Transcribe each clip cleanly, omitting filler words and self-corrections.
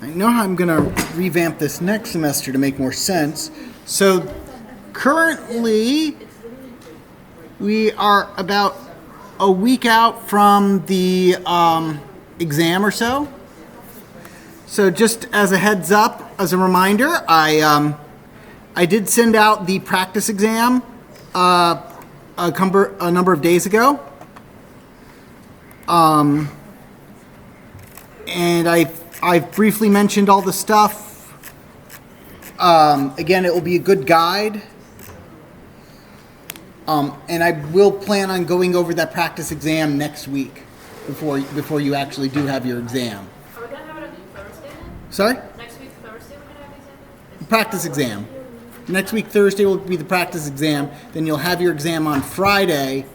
I know how I'm going to revamp this next semester to make more sense. So currently, we are about a week out from the exam or so. So just as a heads up, as a reminder, I did send out the practice exam a number of days ago. And I've briefly mentioned all the stuff. Again, it will be a good guide. And I will plan on going over that practice exam next week before you actually do have your exam. Are we going to have it on Thursday? Sorry? Next week, Thursday, we're going to have the exam? Practice exam. Next week, Thursday, will be the practice exam. Then you'll have your exam on Friday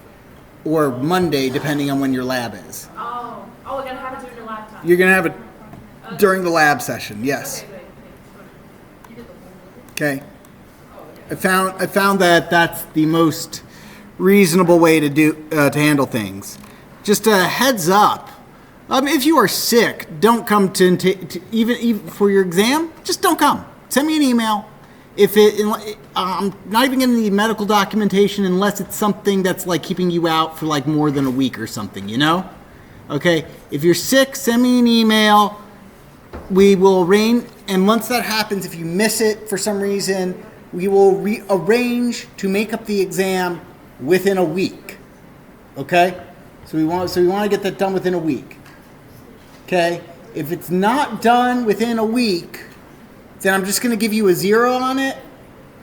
or Monday, depending on when your lab is. Oh, we're going to have it during your lab time. You're going to have it during the lab session, yes. Okay. I found that that's the most reasonable way to handle things. Just a heads up. If you are sick, don't come to even for your exam. Just don't come. Send me an email. I'm not even going to need medical documentation unless it's something that's like keeping you out for like more than a week or something, you know? Okay? If you're sick, send me an email. We will arrange, and once that happens, if you miss it for some reason, we will rearrange to make up the exam within a week. Okay? So we want to get that done within a week. Okay? If it's not done within a week, then I'm just going to give you a 0 on it,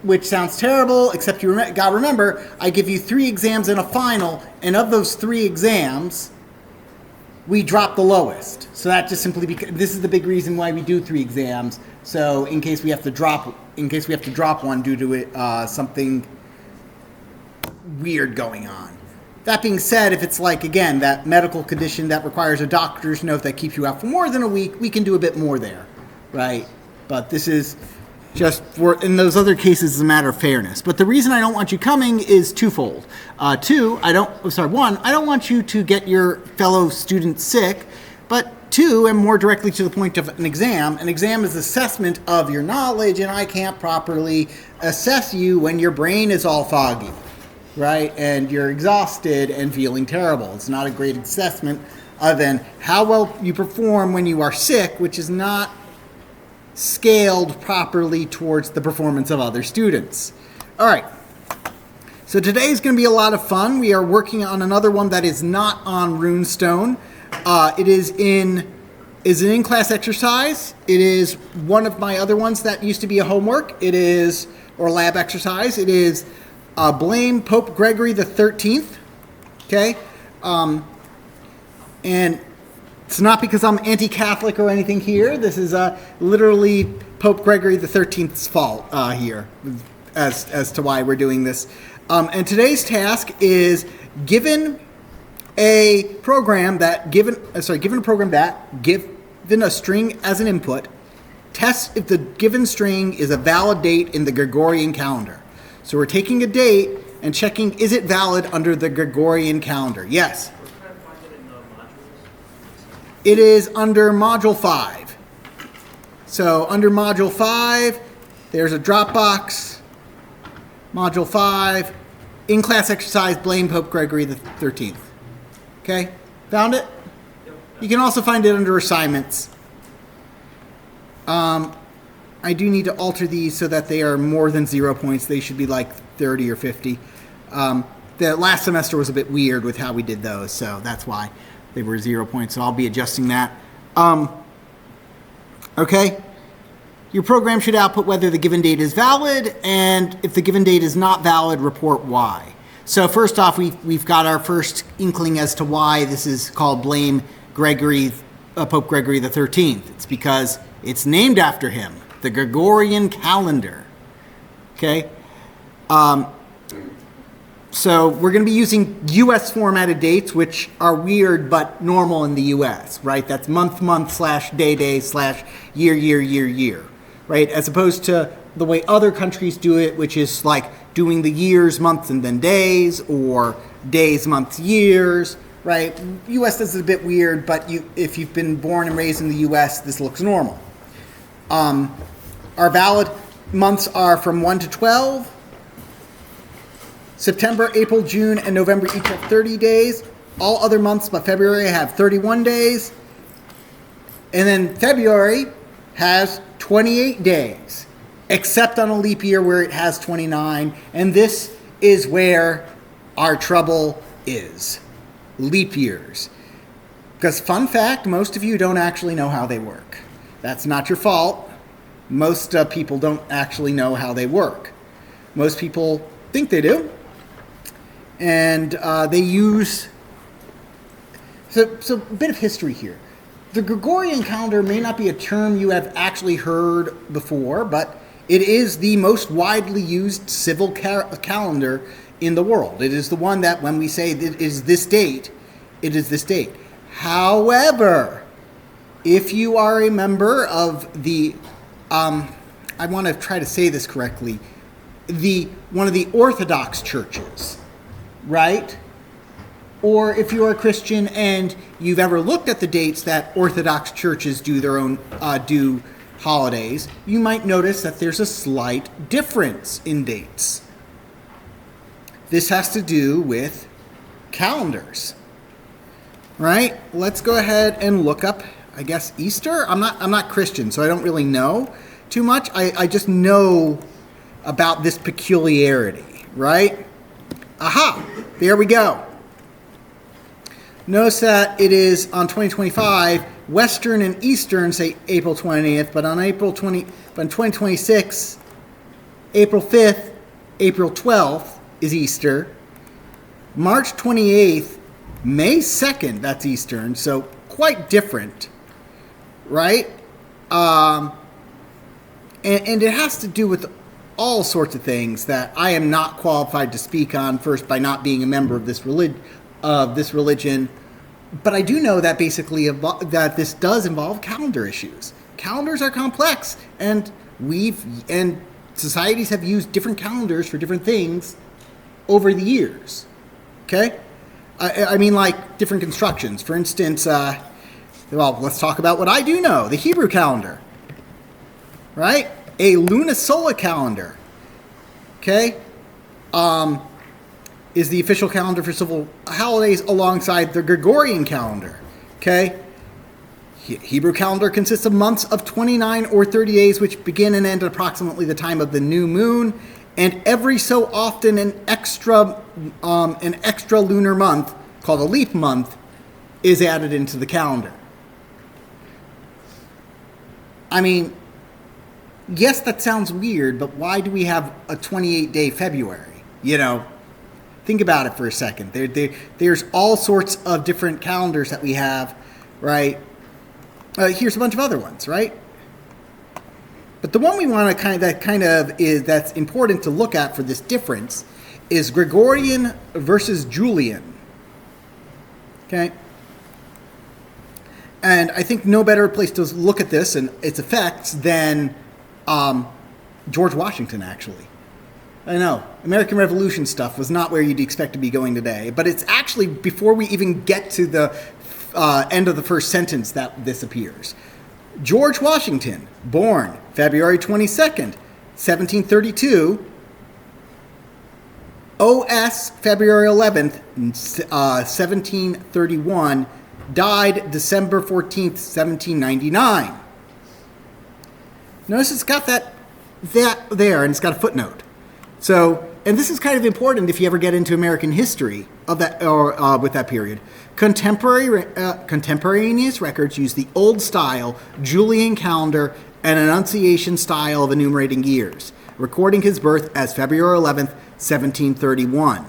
which sounds terrible, except you gotta remember, I give you 3 exams and a final, and of those 3 exams, we drop the lowest. So that just simply because this is the big reason why we do 3 exams. So in case we have to drop one due to something weird going on. That being said, if it's like, again, that medical condition that requires a doctor's note that keeps you out for more than a week, we can do a bit more there, right? But this is just in those other cases, it's a matter of fairness. But the reason I don't want you coming is twofold. One, I don't want you to get your fellow students sick. But 2, and more directly to the point of an exam is assessment of your knowledge, and I can't properly assess you when your brain is all foggy, right? And you're exhausted and feeling terrible. It's not a great assessment other than how well you perform when you are sick, which is not scaled properly towards the performance of other students. All right. So today's going to be a lot of fun. We are working on another one that is not on Runestone. It is an in-class exercise. It is one of my other ones that used to be a homework. Or lab exercise. It is blame Pope Gregory the 13th. Okay? And it's not because I'm anti-Catholic or anything here. This is literally Pope Gregory the 13th's fault here as to why we're doing this. And today's task is given a program that given a string as an input, test if the given string is a valid date in the Gregorian calendar. So we're taking a date and checking, is it valid under the Gregorian calendar? Yes. It is under Module 5. So under Module 5, there's a Dropbox. Module 5, in-class exercise, blame Pope Gregory the 13th. Okay? Found it? You can also find it under assignments. I do need to alter these so that they are more than 0 points. They should be like 30 or 50. The last semester was a bit weird with how we did those, so that's why they were 0 points. So I'll be adjusting that. Okay? Your program should output whether the given date is valid, and if the given date is not valid, report why. So first off, we've got our first inkling as to why this is called blame Pope Gregory the 13th. It's because it's named after him, the Gregorian calendar. Okay? So we're going to be using U.S. formatted dates, which are weird but normal in the U.S., right? That's month / day / year, right? As opposed to the way other countries do it, which is like doing the years, months, and then days, or days, months, years, right? U.S. does it a bit weird, but if you've been born and raised in the U.S., this looks normal. Our valid months are from 1 to 12. September, April, June, and November each have 30 days. All other months but February have 31 days. And then February has 28 days, except on a leap year where it has 29. And this is where our trouble is. Leap years. Because fun fact, most of you don't actually know how they work. That's not your fault. Most people don't actually know how they work. Most people think they do. And they use... So a bit of history here. The Gregorian calendar may not be a term you have actually heard before, but it is the most widely used civil calendar in the world. It is the one that when we say it is this date, it is this date. However, if you are a member of the, I want to try to say this correctly, one of the Orthodox churches, right? Or if you are a Christian and you've ever looked at the dates that Orthodox churches do their own do holidays, you might notice that there's a slight difference in dates. This has to do with calendars, right? Let's go ahead and look up, I guess, Easter. I'm not Christian, so I don't really know too much. I just know about this peculiarity, right? Aha! There we go. Notice that it is on 2025, Western and Eastern say April 20th, but on 2026, April 5th, April 12th is Easter. March 28th, May 2nd, that's Eastern, so quite different, right? And it has to do with all sorts of things that I am not qualified to speak on, first by not being a member of this religion, but I do know that basically that this does involve calendar issues. Calendars are complex, and societies have used different calendars for different things over the years. Okay, I mean, like different constructions. For instance, let's talk about what I do know: the Hebrew calendar, right? A lunisolar calendar. Okay. Is the official calendar for civil holidays alongside the Gregorian calendar. Okay? Hebrew calendar consists of months of 29 or 30 days which begin and end at approximately the time of the new moon, and every so often an extra lunar month called a leap month is added into the calendar. I mean, yes, that sounds weird, but why do we have a 28-day February? You know, think about it for a second. There's all sorts of different calendars that we have, right? Here's a bunch of other ones, right? But the one we want to that's important to look at for this difference is Gregorian versus Julian. Okay? And I think no better place to look at this and its effects than George Washington, actually. I know, American Revolution stuff was not where you'd expect to be going today, but it's actually before we even get to the end of the first sentence that this appears. George Washington, born February 22nd, 1732, O.S. February 11th, 1731, died December 14th, 1799. Notice it's got that there, and it's got a footnote. So, and this is kind of important if you ever get into American history of that, or with that period. Contemporaneous records use the old style Julian calendar and Annunciation style of enumerating years, recording his birth as February 11th, 1731.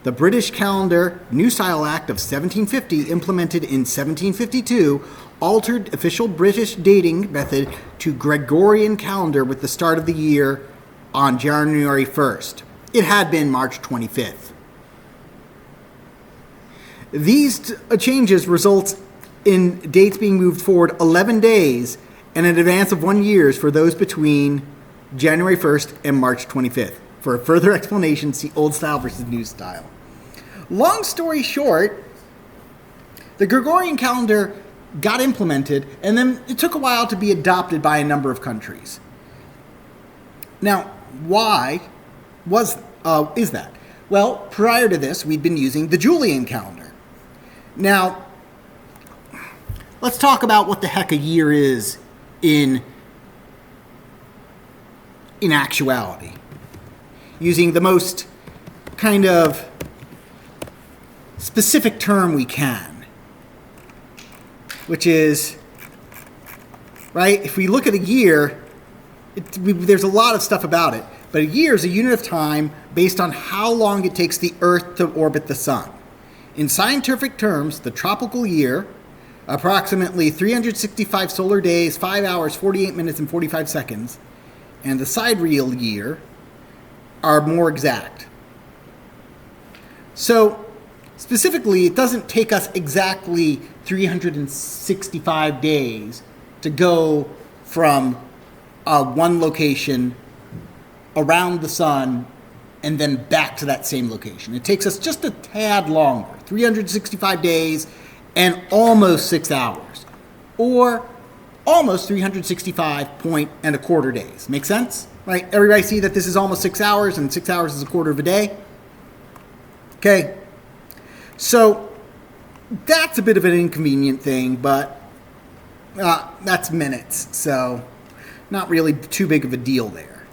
The British Calendar New Style Act of 1750, implemented in 1752, altered official British dating method to Gregorian calendar with the start of the year on January 1st. It had been March 25th. These changes result in dates being moved forward 11 days and in advance of 1 year for those between January 1st and March 25th. For a further explanation, see Old Style versus New Style. Long story short, the Gregorian calendar got implemented, and then it took a while to be adopted by a number of countries. Now, why is that? Well, prior to this, we'd been using the Julian calendar. Now, let's talk about what the heck a year is in actuality, using the most kind of specific term we can, which is, right, if we look at a year, there's a lot of stuff about it, but a year is a unit of time based on how long it takes the Earth to orbit the sun. In scientific terms, the tropical year, approximately 365 solar days, 5 hours, 48 minutes, and 45 seconds, and the sidereal year are more exact. So, specifically, it doesn't take us exactly 365 days to go from one location around the sun and then back to that same location. It takes us just a tad longer, 365 days and almost 6 hours, or almost 365.25 days. Make sense? Right? Everybody see that this is almost 6 hours, and 6 hours is a quarter of a day? Okay. So that's a bit of an inconvenient thing, but that's minutes, so not really too big of a deal there.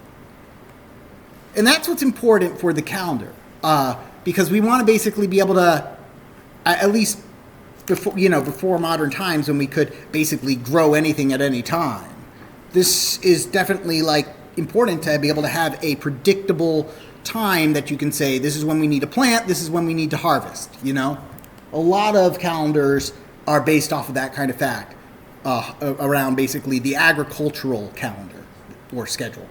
And that's what's important for the calendar, because we want to basically be able to, at least before modern times when we could basically grow anything at any time. This is definitely important to be able to have a predictable time that you can say, this is when we need to plant, this is when we need to harvest, A lot of calendars are based off of that kind of fact, around basically the agricultural calendar or schedule.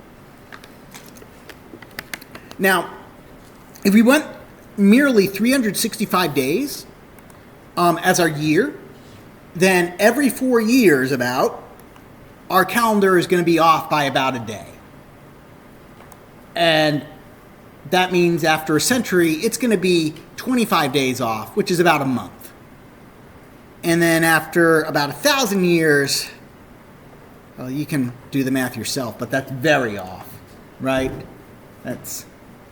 Now, if we went merely 365 days as our year, then every 4 years our calendar is going to be off by about a day. And that means after a century, it's going to be 25 days off, which is about a month. And then after about 1,000 years, well, you can do the math yourself, but that's very off, right? That's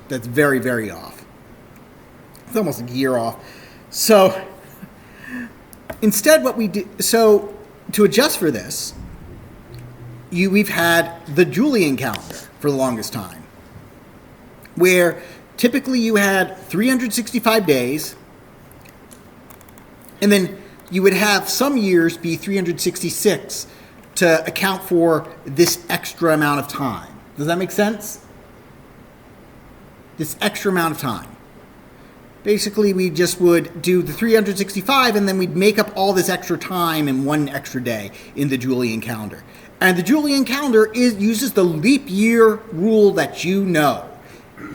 very, very off. It's almost a year off. So instead what we do, so to adjust for this, we've had the Julian calendar for the longest time, where typically you had 365 days, and then you would have some years be 366 to account for this extra amount of time. Does that make sense? This extra amount of time. Basically, we just would do the 365, and then we'd make up all this extra time in one extra day in the Julian calendar. And the Julian calendar uses the leap year rule that you know.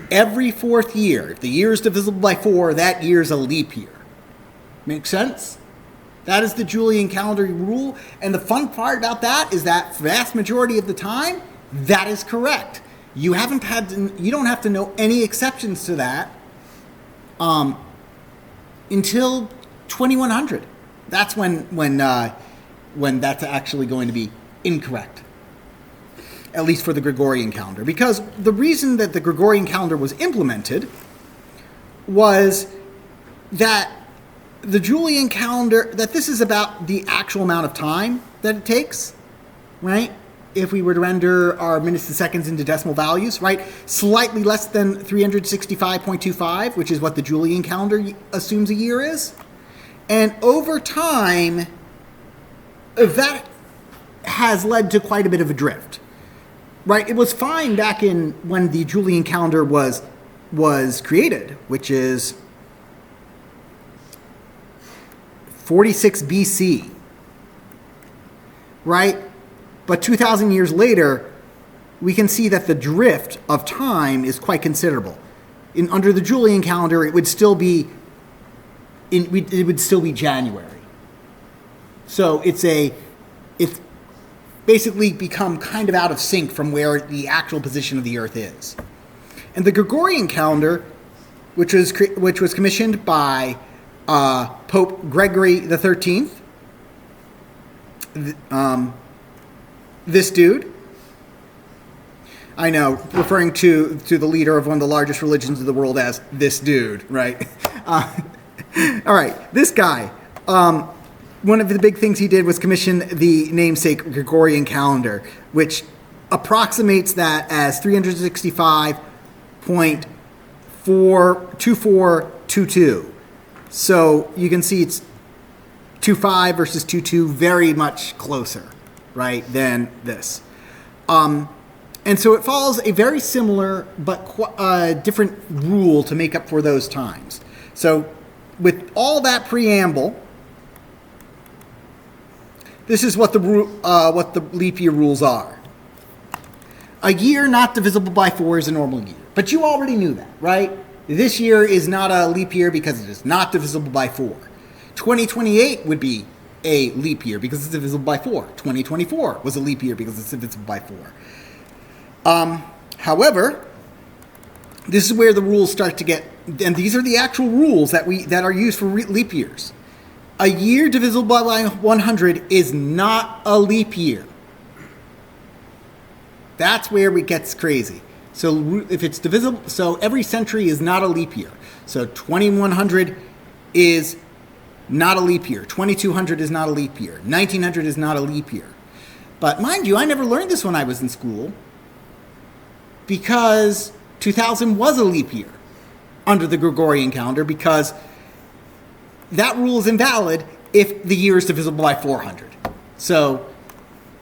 Every fourth year, if the year is divisible by 4, that year is a leap year. Make sense? That is the Julian calendar rule. And the fun part about that is that vast majority of the time, that is correct. You don't have to know any exceptions to that until 2100. That's when that's actually going to be incorrect, at least for the Gregorian calendar. Because the reason that the Gregorian calendar was implemented was that the Julian calendar, that this is about the actual amount of time that it takes, right? If we were to render our minutes to seconds into decimal values, right? Slightly less than 365.25, which is what the Julian calendar assumes a year is. And over time, that has led to quite a bit of a drift, right? It was fine back in when the Julian calendar was created, which is 46 BC, right? But 2,000 years later, we can see that the drift of time is quite considerable. Under the Julian calendar, it would still be January. So it's basically become kind of out of sync from where the actual position of the Earth is. And the Gregorian calendar, which was commissioned by Pope Gregory XIII, this dude. I know, referring to the leader of one of the largest religions of the world as this dude, right? All right, this guy. One of the big things he did was commission the namesake Gregorian calendar, which approximates that as 365.42422. So you can see it's 25 versus 22, very much closer, right, than this. And so it follows a very similar but different rule to make up for those times. So with all that preamble, this is what the leap year rules are. A year not divisible by 4 is a normal year. But you already knew that, right? This year is not a leap year because it is not divisible by 4. 2028 would be a leap year because it's divisible by 4. 2024 was a leap year because it's divisible by 4. However, this is where the rules start to get, and these are the actual rules that are used for leap years. A year divisible by 100 is not a leap year. That's where it gets crazy. So if it's divisible, so every century is not a leap year. So 2100 is not a leap year. 2200 is not a leap year. 1900 is not a leap year. But mind you, I never learned this when I was in school, because 2000 was a leap year under the Gregorian calendar, because that rule is invalid if the year is divisible by 400. So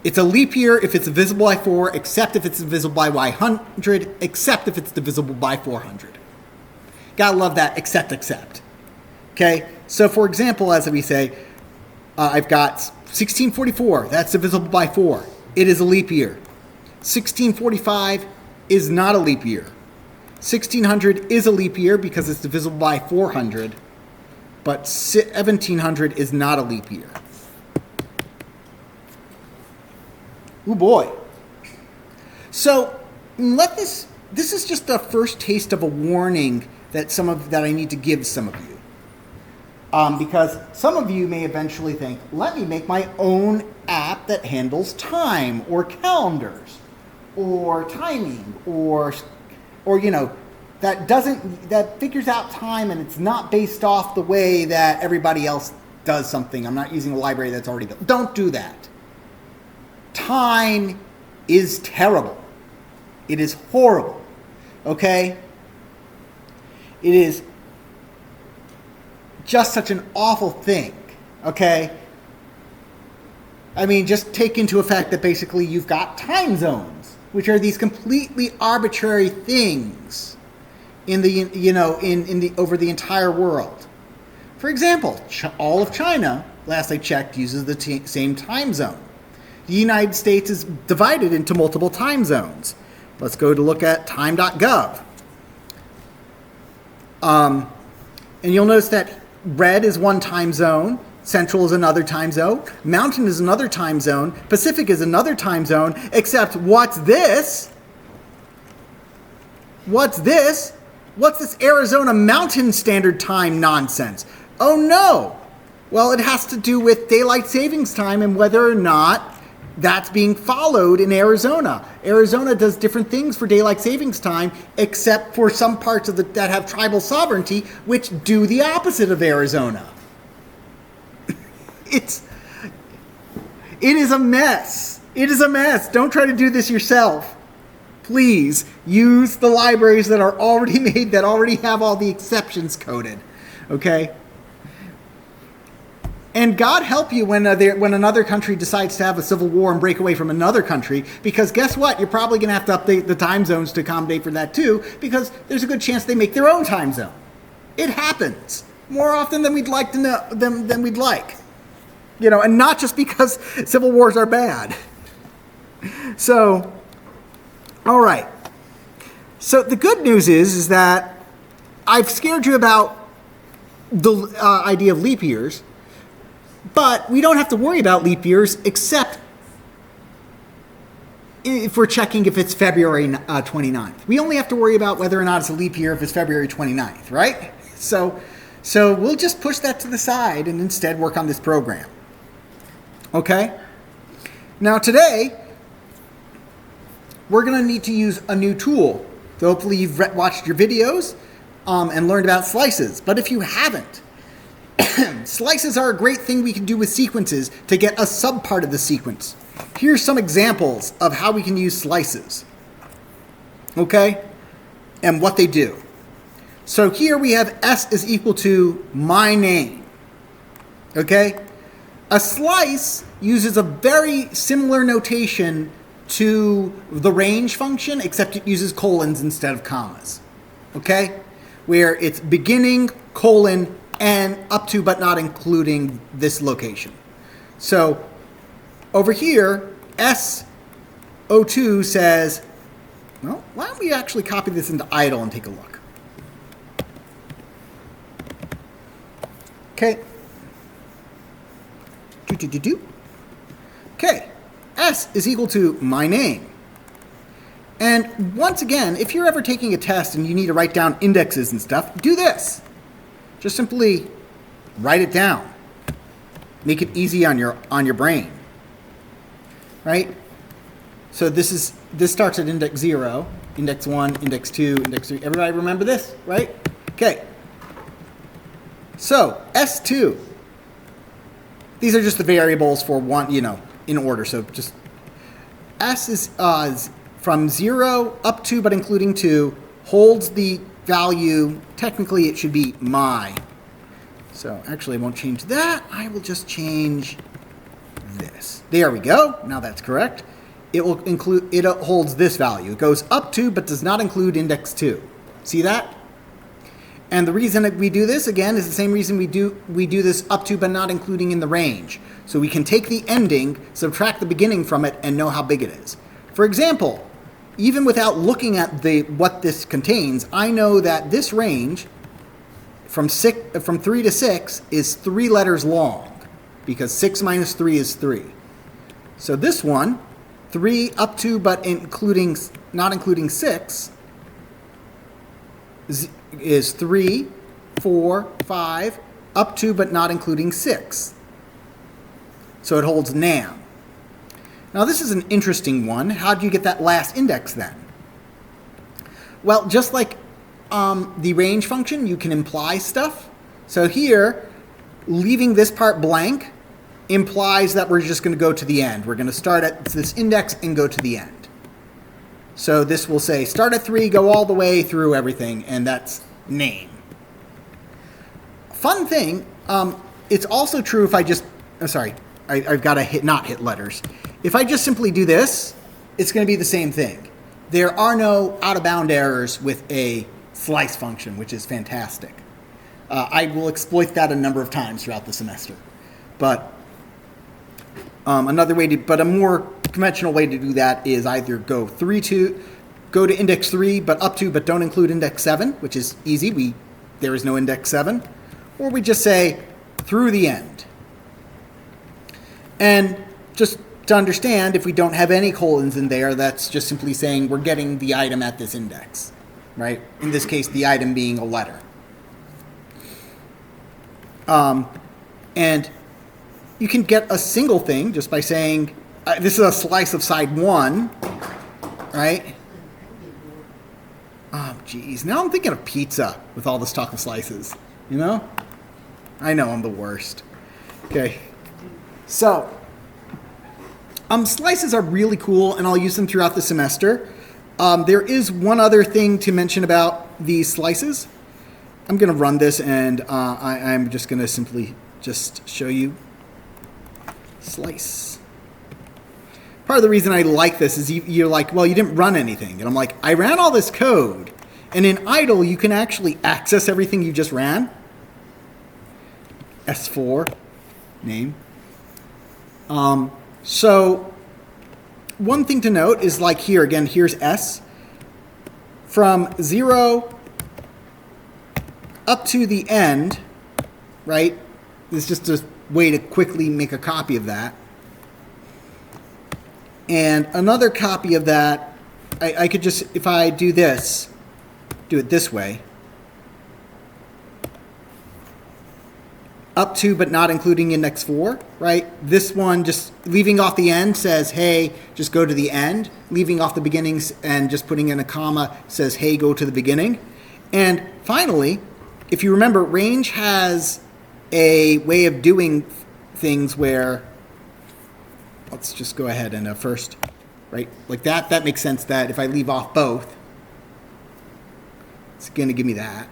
it's a leap year if it's divisible by 4, except if it's divisible by 100, except if it's divisible by 400. Gotta love that, except. Okay, so for example, as we say, I've got 1644, that's divisible by 4. It is a leap year. 1645 is not a leap year. 1600 is a leap year because it's divisible by 400, but 1700 is not a leap year. Oh boy. So this is just the first taste of a warning that I need to give some of you. Because some of you may eventually think, let me make my own app that handles time or calendars or timing or that figures out time and it's not based off the way that everybody else does something. I'm not using a library that's already built. Don't do that. Time is terrible. It is horrible. Okay? It is just such an awful thing. Okay? I mean, just take into effect that basically you've got time zones, which are these completely arbitrary things in the over the entire world. For example, all of China, last I checked, uses the same time zone. The United States is divided into multiple time zones. Let's go to look at time.gov. And you'll notice that red is one time zone, Central is another time zone, Mountain is another time zone, Pacific is another time zone, except what's this? What's this? What's this Arizona Mountain Standard Time nonsense? Oh no! Well, it has to do with daylight savings time and whether or not that's being followed in Arizona. Arizona does different things for daylight savings time, except for some parts of that have tribal sovereignty, which do the opposite of Arizona. It is a mess. It is a mess. Don't try to do this yourself. Please use the libraries that are already made, that already have all the exceptions coded. Okay? And God help you when another country decides to have a civil war and break away from another country, because guess what? You're probably going to have to update the time zones to accommodate for that too, because there's a good chance they make their own time zone. It happens more often than we'd like to know, than we'd like. And not just because civil wars are bad. So, all right. So the good news is that I've scared you about the idea of leap years. But we don't have to worry about leap years except if we're checking if it's February 29th. We only have to worry about whether or not it's a leap year if it's February 29th, right? So we'll just push that to the side and instead work on this program. Okay? Now today, we're going to need to use a new tool. So hopefully you've watched your videos and learned about slices. But if you haven't, slices are a great thing we can do with sequences to get a subpart of the sequence. Here's some examples of how we can use slices. Okay? And what they do. So here we have S is equal to my name. Okay? A slice uses a very similar notation to the range function, except it uses colons instead of commas. Okay? Where it's beginning, colon, and up to but not including this location. So over here, S02 says, well, why don't we actually copy this into idle and take a look? Okay. Okay. S is equal to my name. And once again, if you're ever taking a test and you need to write down indexes and stuff, do this. Just simply write it down. Make it easy on your brain. Right? So this starts at index 0, index 1, index 2, index 3. Everybody remember this, right? Okay. So S2. These are just the variables for one, in order. So just S is from 0 up to but including 2, holds the value. Technically it should be my. So actually I won't change that. I will just change this. There we go. Now that's correct. It will include, it holds this value. It goes up to but does not include index 2. See that? And the reason that we do this, again, is the same reason we do this up to but not including in the range. So we can take the ending, subtract the beginning from it, and know how big it is. For example, even without looking at what this contains, I know that this range from 3 to 6 is 3 letters long, because 6 minus 3 is 3. So this one, 3 up to but not including 6, is 3, 4, 5, up to but not including 6. So it holds NAM. Now this is an interesting one. How do you get that last index then? Well, just like the range function, you can imply stuff. So here, leaving this part blank implies that we're just going to go to the end. We're going to start at this index and go to the end. So this will say start at 3, go all the way through everything, and that's name. Fun thing, it's also true if I just, I've got to not hit letters. If I just simply do this, it's going to be the same thing. There are no out-of-bound errors with a slice function, which is fantastic. I will exploit that a number of times throughout the semester. But a more conventional way to do that is either go to index 3, but up to, but don't include index 7, which is easy. There is no index 7. Or we just say through the end. And just to understand, if we don't have any colons in there, that's just simply saying we're getting the item at this index, right? In this case, the item being a letter. And you can get a single thing just by saying, this is a slice of side 1, right? Oh, geez. Now I'm thinking of pizza with all this talk of slices, I know I'm the worst. Okay. So, slices are really cool, and I'll use them throughout the semester. There is one other thing to mention about these slices. I'm going to run this, and I'm just going to simply just show you slice. Part of the reason I like this is you're like, well, you didn't run anything. And I'm like, I ran all this code. And in idle, you can actually access everything you just ran. S4, name. So one thing to note is like here, again, here's S. From 0 up to the end, right? It's just a way to quickly make a copy of that. And another copy of that, I could just, if I do this, do it this way. up to but not including index 4, right? This one, just leaving off the end says, hey, just go to the end. Leaving off the beginnings and just putting in a comma says, hey, go to the beginning. And finally, if you remember, range has a way of doing things where, let's just go ahead and first, right? Like that makes sense that if I leave off both, it's going to give me that.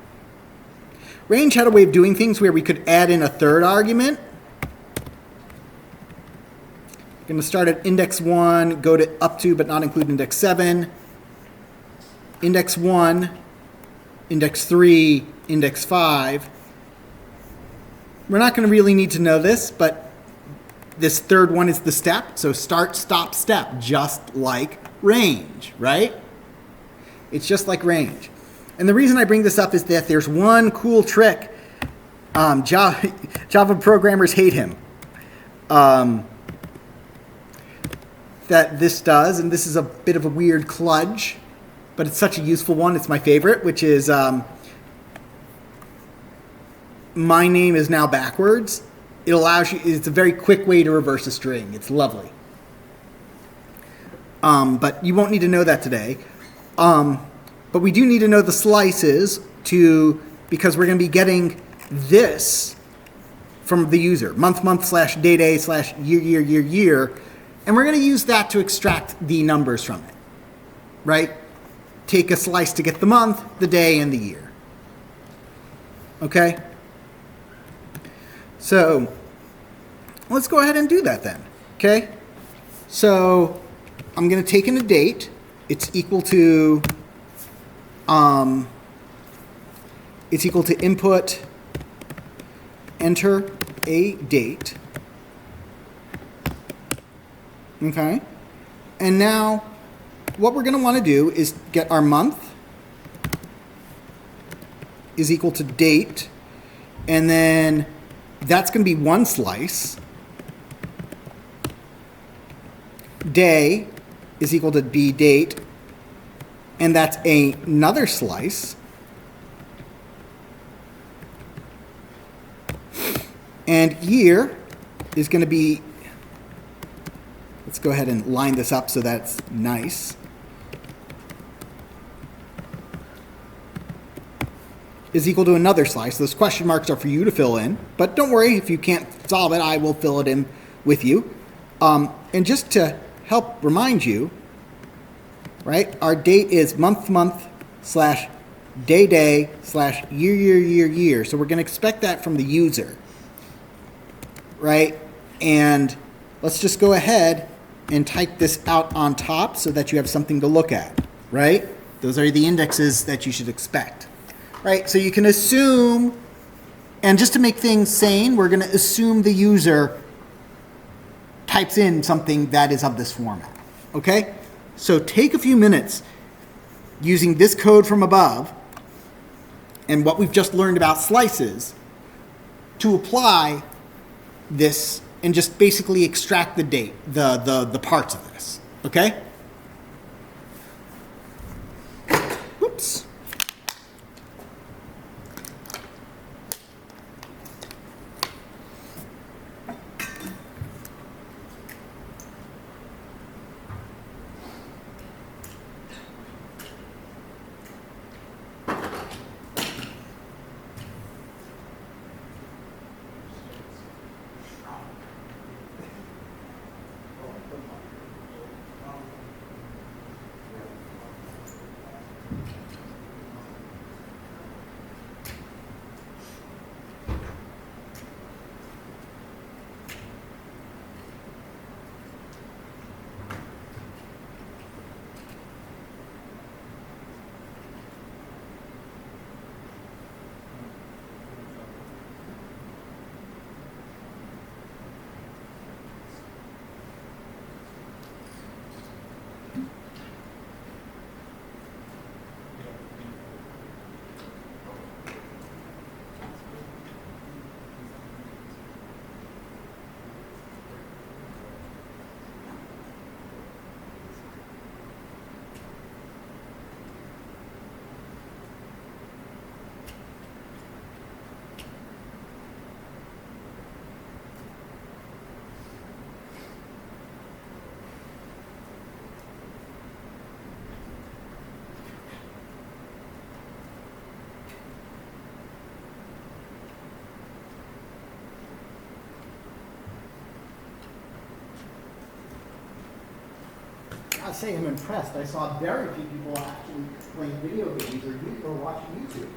Range had a way of doing things where we could add in a third argument. Going to start at index 1, go to up to but not include index 7, index 1, index 3, index 5. We're not going to really need to know this, but this third one is the step. So start, stop, step, just like range, right? It's just like range. And the reason I bring this up is that there's one cool trick. Java programmers hate him. That this does, and this is a bit of a weird kludge, but it's such a useful one. It's my favorite, which is my name is now backwards. It allows you, it's a very quick way to reverse a string. It's lovely. But you won't need to know that today. But we do need to know the slices because we're going to be getting this from the user. Month, / day, / year. And we're going to use that to extract the numbers from it, right? Take a slice to get the month, the day, and the year. Okay? So let's go ahead and do that then, okay? So I'm going to take in a date. It's equal to input, enter a date. Okay? And now what we're going to want to do is get our month is equal to date, and then that's going to be one slice. Day is equal to b date, and that's another slice. And year is going to be, let's go ahead and line this up so that's nice. Is equal to another slice. Those question marks are for you to fill in, but don't worry, if you can't solve it, I will fill it in with you. And just to help remind you, right, our date is month / day / year. So we're going to expect that from the user, right? And let's just go ahead and type this out on top so that you have something to look at, right? Those are the indexes that you should expect, right? So you can assume, and just to make things sane, we're going to assume the user types in something that is of this format, okay? So take a few minutes using this code from above and what we've just learned about slices to apply this and just basically extract the date, the parts of this, okay? Oops. gotta say, I'm impressed. I saw very few people actually playing video games or watching YouTube.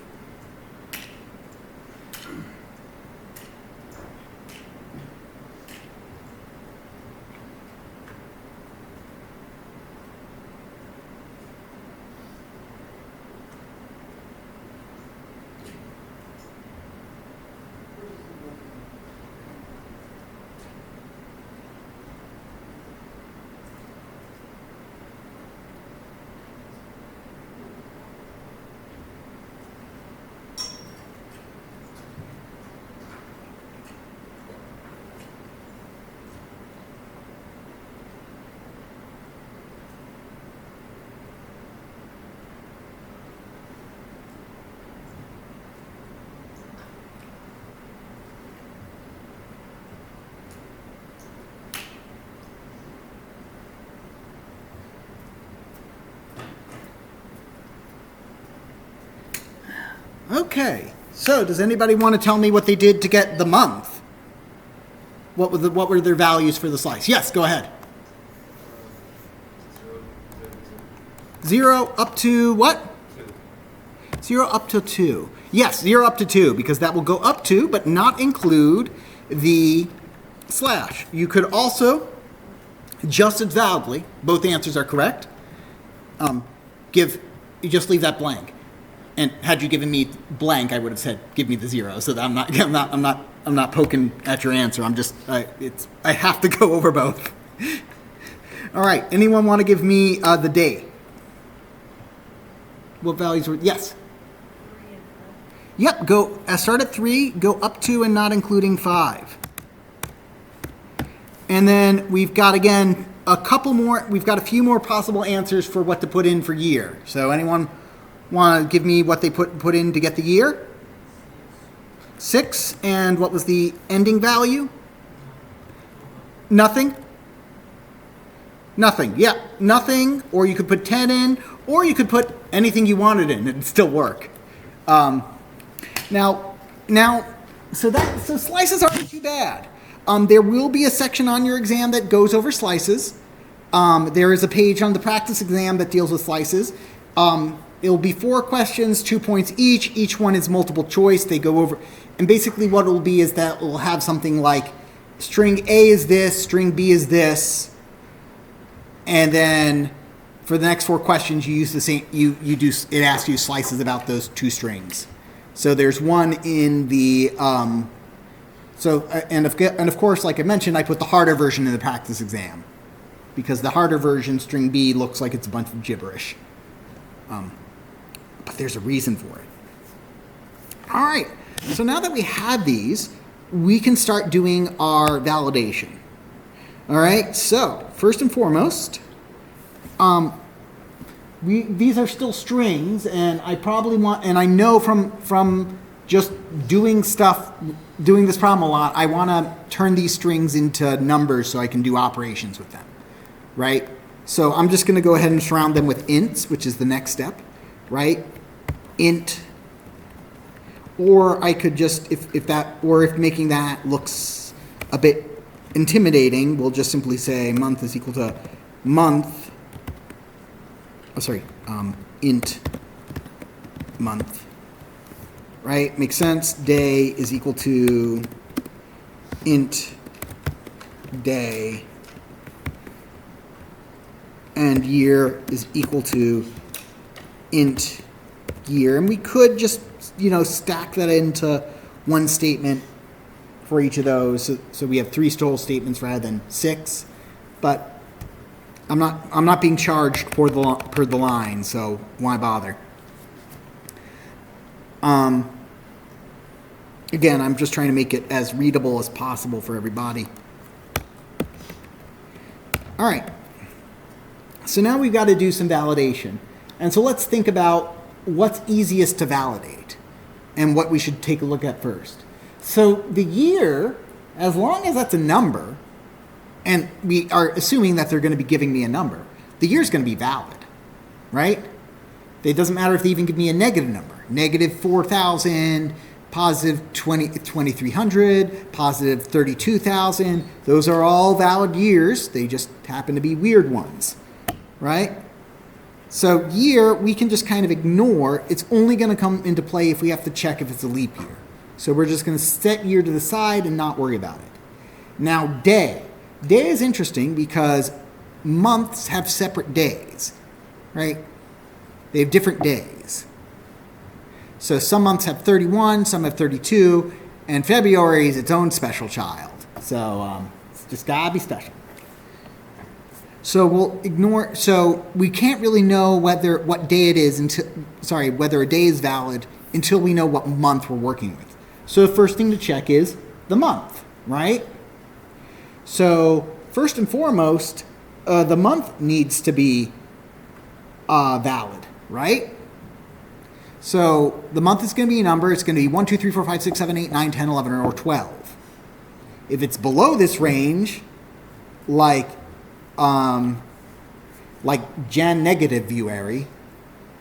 Okay, so does anybody want to tell me what they did to get the month? What were their values for the slice? Yes, go ahead. 0 up to what? 0 up to 2. Yes, 0 up to 2, because that will go up to, but not include the slash. You could also, just as validly, both answers are correct, you just leave that blank. And had you given me blank, I would have said, give me the 0. So that I'm not poking at your answer. I have to go over both. All right. Anyone want to give me the day? What values were? Yes. 3 and 4. Yep. Go. Start at 3. Go up to and not including 5. And then we've got again a couple more. We've got a few more possible answers for what to put in for year. So anyone want to give me what they put in to get the year? 6. And what was the ending value? Nothing? Nothing. Yeah, nothing. Or you could put 10 in, or you could put anything you wanted in. It'd still work. So slices aren't too bad. There will be a section on your exam that goes over slices. There is a page on the practice exam that deals with slices. It'll be 4 questions, 2 points each. Each one is multiple choice. They go over, and basically what it will be is that it will have something like string A is this, string B is this, and then for the next 4 questions you use the same. You do. It asks you slices about those 2 strings. So there's one in the and of course, like I mentioned, I put the harder version in the practice exam because the harder version, string B, looks like it's a bunch of gibberish. But there's a reason for it. All right. So now that we have these, we can start doing our validation. All right. So first and foremost, these are still strings, and I probably want, and I know from just doing this problem a lot, I want to turn these strings into numbers so I can do operations with them. Right. So I'm just going to go ahead and surround them with ints, which is the next step, right? Int, or I could just, if making that looks a bit intimidating, we'll just simply say month is equal to month, int month, right? Makes sense. Day is equal to int day. And year is equal to int year. And we could just, stack that into one statement for each of those. So we have 3 whole statements rather than 6. But I'm not being charged per the line, so why bother? Again, I'm just trying to make it as readable as possible for everybody. All right. So now we've got to do some validation. And so let's think about what's easiest to validate and what we should take a look at first. So the year, as long as that's a number, and we are assuming that they're going to be giving me a number, the year is going to be valid, right? It doesn't matter if they even give me a negative number. Negative 4,000, positive 2,300, positive 32,000. Those are all valid years. They just happen to be weird ones. right? So year, we can just kind of ignore. It's only going to come into play if we have to check if it's a leap year. So we're just going to set year to the side and not worry about it. Now, day. Day is interesting because months have separate days, right? They have different days. So some months have 31, some have 32, and February is its own special child. So it's just gotta be special. So we'll ignore, so we can't really know whether what day it is whether a day is valid until we know what month we're working with. So the first thing to check is the month, right? So first and foremost, the month needs to be valid, right? So the month is going to be a number. It's going to be 1, 2, 3, 4, 5, 6, 7, 8, 9, 10, 11, or 12. If it's below this range, like Jan negative Vuary,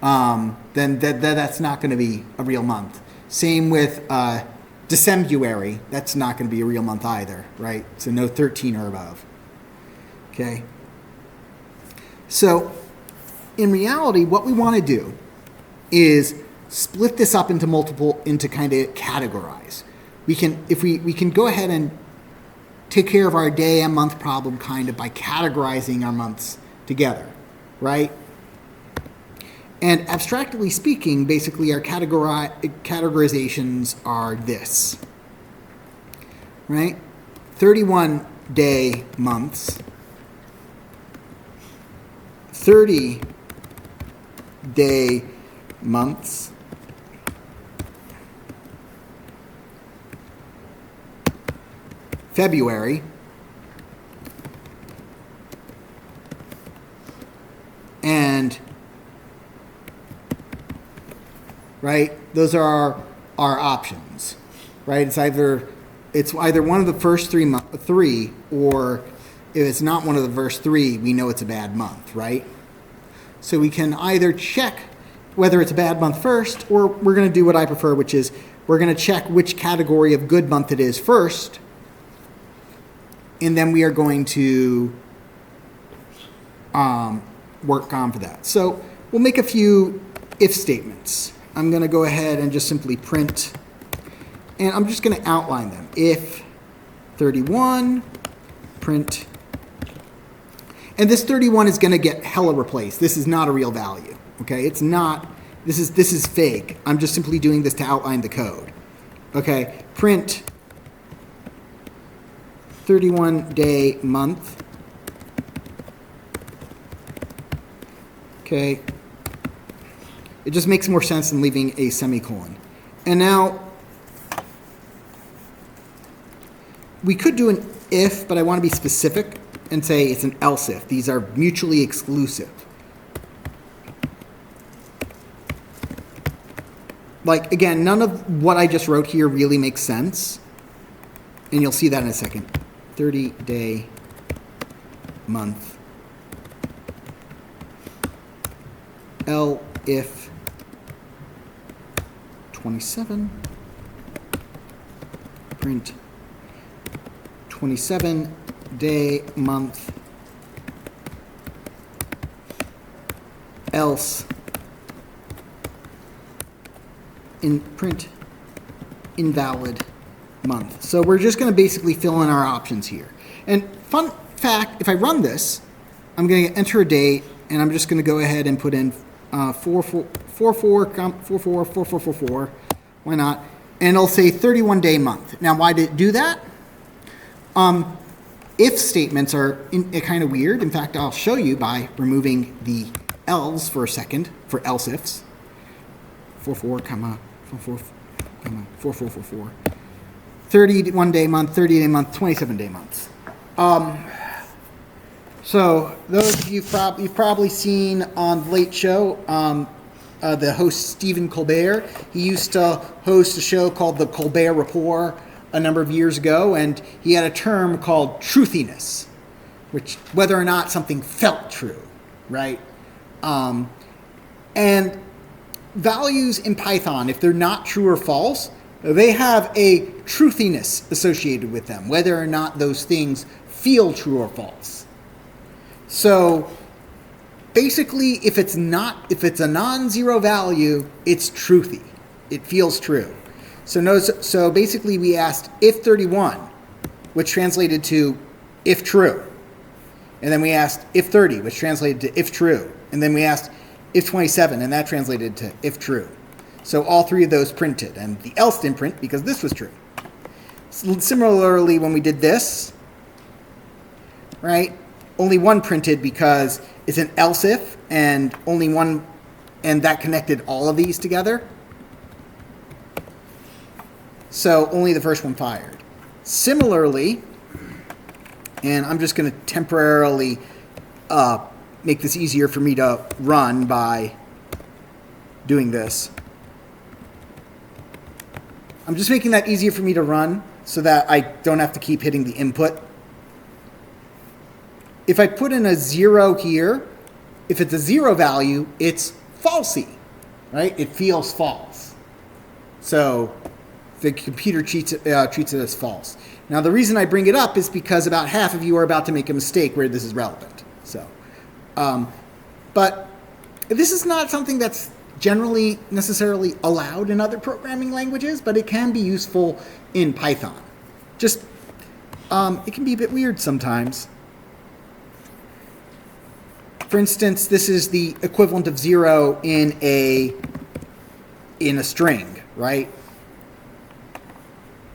then that's not going to be a real month. Same with Decembuary. That's not going to be a real month either, right? So no 13 or above. Okay. So in reality, what we want to do is split this up into kind of categorize. We can go ahead and take care of our day and month problem kind of by categorizing our months together, right? And abstractly speaking, basically our categorizations are this, right? 31-day months, 30-day months, February, and right, those are our options, right? It's either one of the first three, or if it's not one of the first three, we know it's a bad month, right? So we can either check whether it's a bad month first, or we're going to do what I prefer, which is we're going to check which category of good month it is first, and then we are going to work on for that. So we'll make a few if statements. I'm going to go ahead and just simply print, and I'm just going to outline them. If 31, print, and this 31 is going to get hella replaced. This is not a real value, okay? It's not, this is fake. I'm just simply doing this to outline the code. Okay, print 31-day month. Okay. It just makes more sense than leaving a semicolon. And now, we could do an if, but I want to be specific and say it's an else if. These are mutually exclusive. Like, again, none of what I just wrote here really makes sense. And you'll see that in a second. 30-day month. If 27, print 27-day month, else print invalid month. So we're just going to basically fill in our options here. And fun fact, if I run this, I'm going to enter a date, and I'm just going to go ahead and put in 444444. Why not? And it'll say 31-day month. Now, why did it do that? If statements are kind of weird. In fact, I'll show you by removing the else for a second for else ifs. 44, 44, 4444. 31-day month, 30-day month, 27-day months. So those of you you've probably seen on The Late Show, the host Stephen Colbert. He used to host a show called The Colbert Report a number of years ago, and he had a term called truthiness, which whether or not something felt true, right? And values in Python, if they're not true or false, they have a truthiness associated with them, whether or not those things feel true or false. So basically, if it's a non-zero value, it's truthy. It feels true. So basically we asked if 31, which translated to if true. And then we asked if 30, which translated to if true. And then we asked if 27, and that translated to if true. So all three of those printed, and the else didn't print because this was true. Similarly, when we did this, right, only one printed because it's an else if, and only one, and that connected all of these together. So only the first one fired. Similarly, and I'm just going to temporarily make this easier for me to run by doing this. I'm just making that easier for me to run so that I don't have to keep hitting the input. If I put in a 0 here, if it's a 0 value, it's falsy, right? It feels false. So the computer treats it as false. Now, the reason I bring it up is because about half of you are about to make a mistake where this is relevant. So, but this is not something that's generally necessarily allowed in other programming languages, but it can be useful in Python. Just, it can be a bit weird sometimes. For instance, this is the equivalent of 0 in a string, right?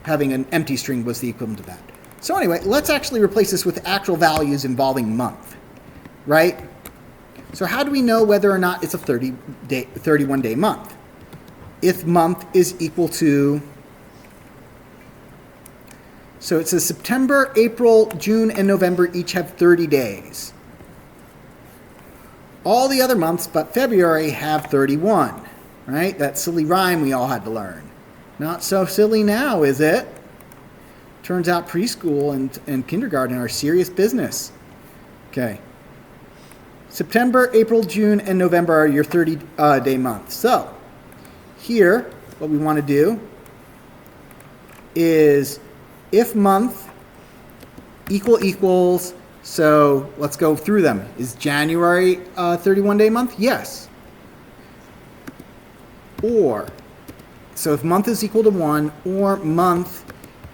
Having an empty string was the equivalent of that. So anyway, let's actually replace this with actual values involving month, right? So how do we know whether or not it's a 31-day month? If month is equal to, so it says September, April, June, and November each have 30 days. All the other months but February have 31, right? That silly rhyme we all had to learn. Not so silly now, is it? Turns out preschool and kindergarten are serious business. Okay. September, April, June, and November are your 30-day months. So here, what we want to do is if month equals, so let's go through them. Is January a 31-day month? Yes. Or, so if month is equal to 1, or month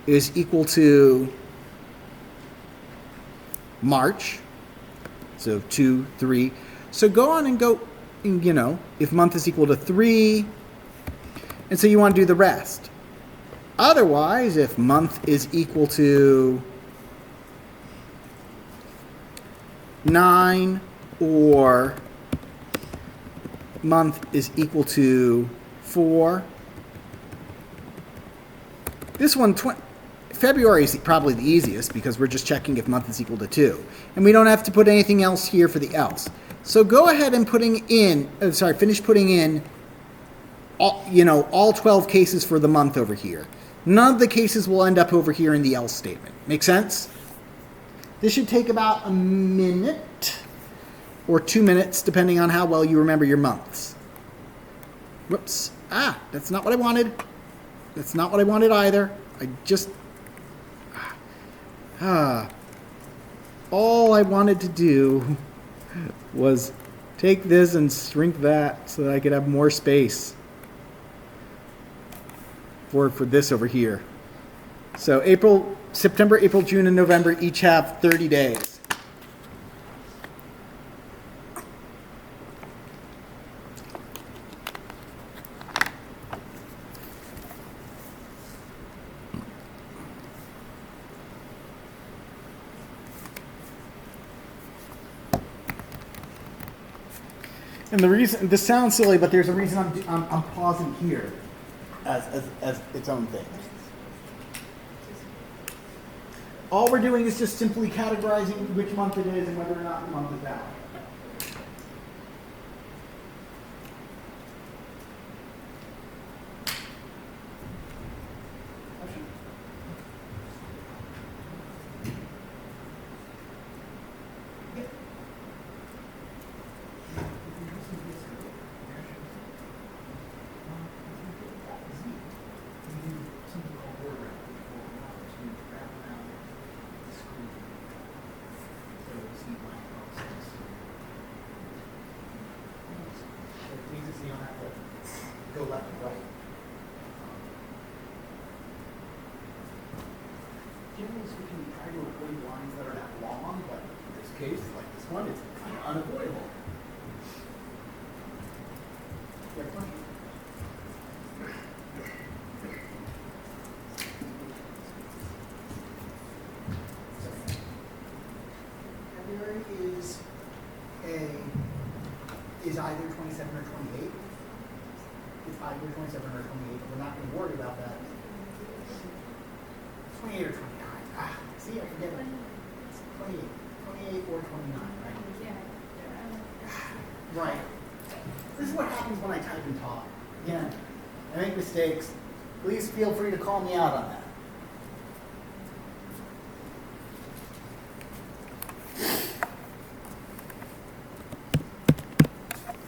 is equal to March, so 2, 3. So go on and go, you know, if month is equal to 3, and so you want to do the rest. Otherwise, if month is equal to 9, or month is equal to 4, this one, February is probably the easiest because we're just checking if month is equal to 2. And we don't have to put anything else here for the else. So go ahead and finish putting in all 12 cases for the month over here. None of the cases will end up over here in the else statement. Make sense? This should take about a minute or 2 minutes, depending on how well you remember your months. Whoops. That's not what I wanted. That's not what I wanted either. All I wanted to do was take this and shrink that so that I could have more space for this over here. So September, April, June, and November each have 30 days. And the reason, this sounds silly, but there's a reason I'm pausing here as its own thing. All we're doing is just simply categorizing which month it is and whether or not the month is valid. you don't have to go left and right. Generally speaking, we try to avoid lines that are that long, but in this case, like this one, it's kind of unavoidable. Yeah, question? February is either 27 or 28. It's either 27 or 28, but we're not going to worry about that. 28 or 29. See, I forget it. 28 or 29, right? Right. This is what happens when I type and talk. Again, I make mistakes. Please feel free to call me out on that.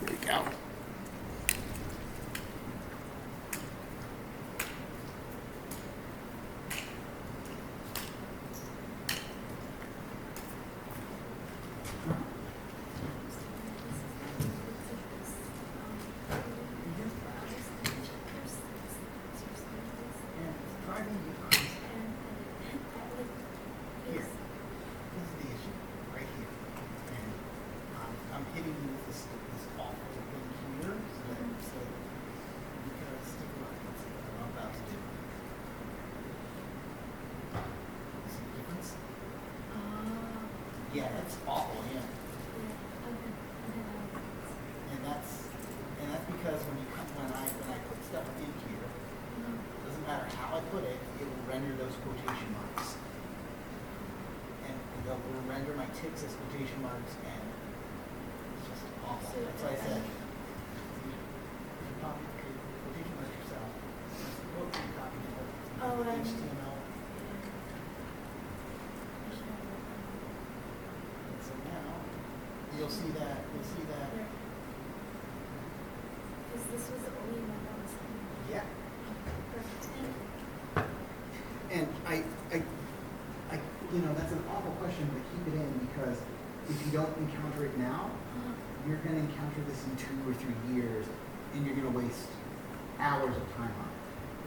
There you go. Yeah, that's awful, yeah. And that's because when I put stuff in here, doesn't matter how I put it, it will render those quotation marks. And it will render my ticks as quotation marks, and it's just awful. That's why I said, you copy the quotation marks yourself. Look, you copy the HTML. So now, you'll see that. Because this was the only one that was in. Yeah. Perfect. And I, that's an awful question, but keep it in because if you don't encounter it now, you're going to encounter this in 2 or 3 years, and you're going to waste hours of time on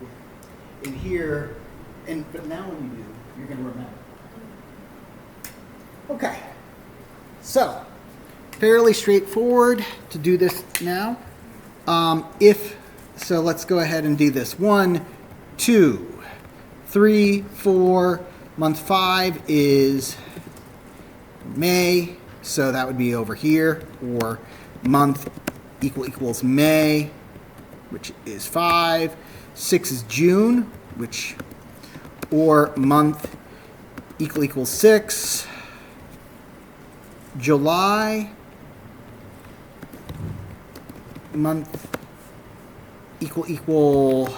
it. In here, but now when you do, you're going to remember. Okay. So, fairly straightforward to do this now. So let's go ahead and do this. 1, 2, 3, 4. Month 5 is May, so that would be over here. Or month equals May, which is 5. 6 is June, or month equals 6. July, month equal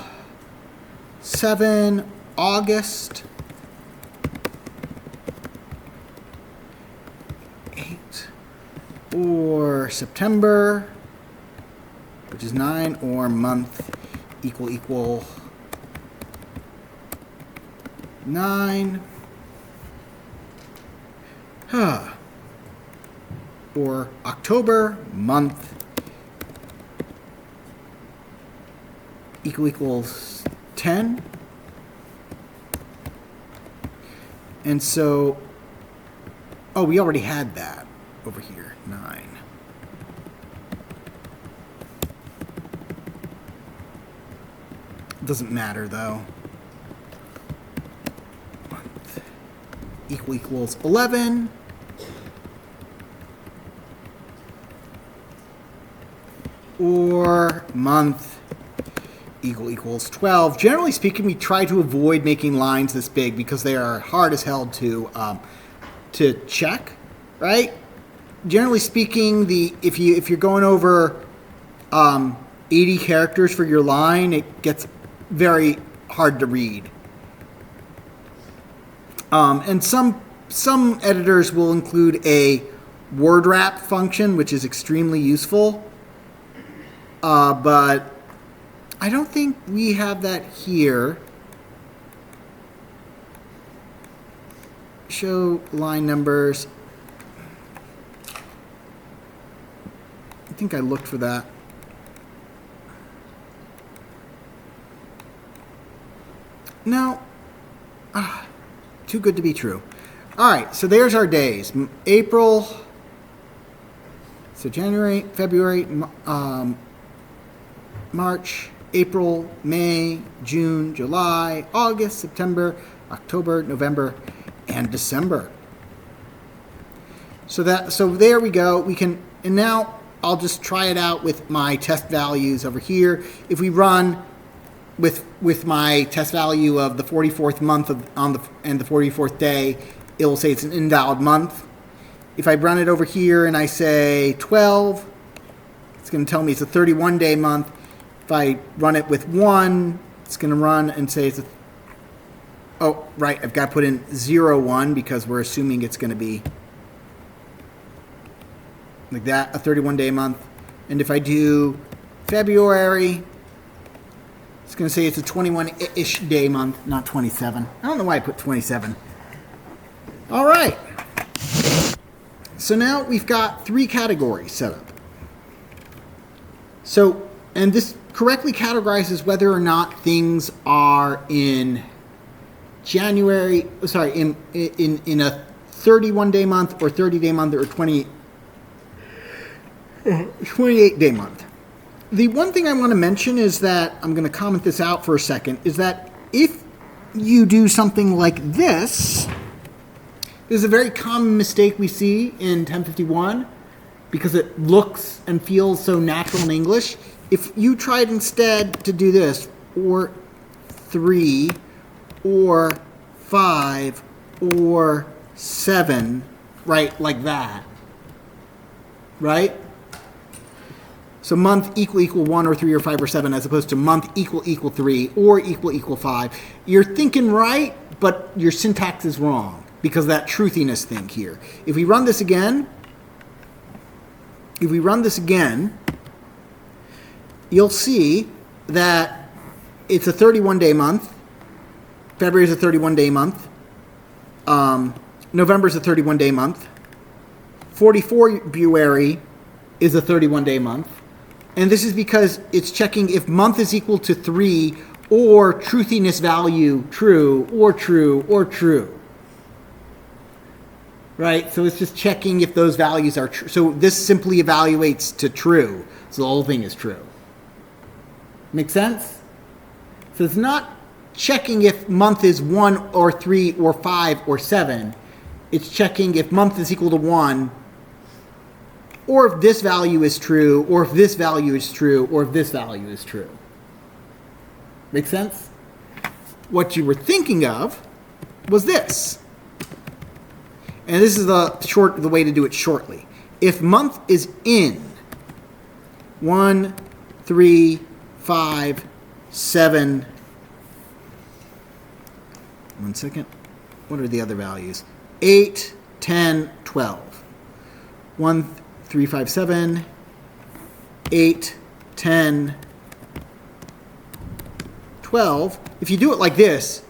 7. August, 8. Or September, which is 9. Or month equal 9. Or October, month equals 10. And so, we already had that over here, 9. Doesn't matter though. Month equals 11. Or month equals 12. Generally speaking, we try to avoid making lines this big because they are hard as hell to check, right? Generally speaking, if you're going over 80 characters for your line, it gets very hard to read. And some editors will include a word wrap function, which is extremely useful. But I don't think we have that here. Show line numbers. I think I looked for that. No. Too good to be true. All right, so there's our days. April, so January, February, March, April, May, June, July, August, September, October, November, and December. So there we go. We can, and now I'll just try it out with my test values over here. If we run with my test value of the 44th month and the 44th day, it will say it's an invalid month. If I run it over here and I say 12, it's going to tell me it's a 31-day month. If I run it with 1, it's going to run and say it's oh, right, I've got to put in 01 because we're assuming it's going to be like that, a 31-day month. And if I do February, it's going to say it's a 21-ish day month, not 27. I don't know why I put 27. All right. So now we've got 3 categories set up. So, and this correctly categorizes whether or not things are in January, sorry, in a 31-day month or 30-day month or 28-day month. The one thing I want to mention is that, I'm going to comment this out for a second, is that if you do something like this, there's a very common mistake we see in 1051 because it looks and feels so natural in English. If you tried instead to do this, or 3, or 5, or 7, right, like that, right? So month equal 1 or 3 or 5 or 7 as opposed to month equal 3 or equal 5. You're thinking right, but your syntax is wrong because of that truthiness thing here. If we run this again, you'll see that it's a 31-day month. February is a 31-day month. November is a 31-day month. 44 February is a 31-day month. And this is because it's checking if month is equal to 3 or truthiness value true or true or true. Right? So it's just checking if those values are true. So this simply evaluates to true. So the whole thing is true. Make sense? So it's not checking if month is 1 or 3 or 5 or 7. It's checking if month is equal to 1, or if this value is true, or if this value is true, or if this value is true. Make sense? What you were thinking of was this. And this is the way to do it shortly. If month is in 1, 3, 5, 7. One second. What are the other values? 8, 10, 12. 1, 3, 5, 7, 8, 10, 12. If you do it like this,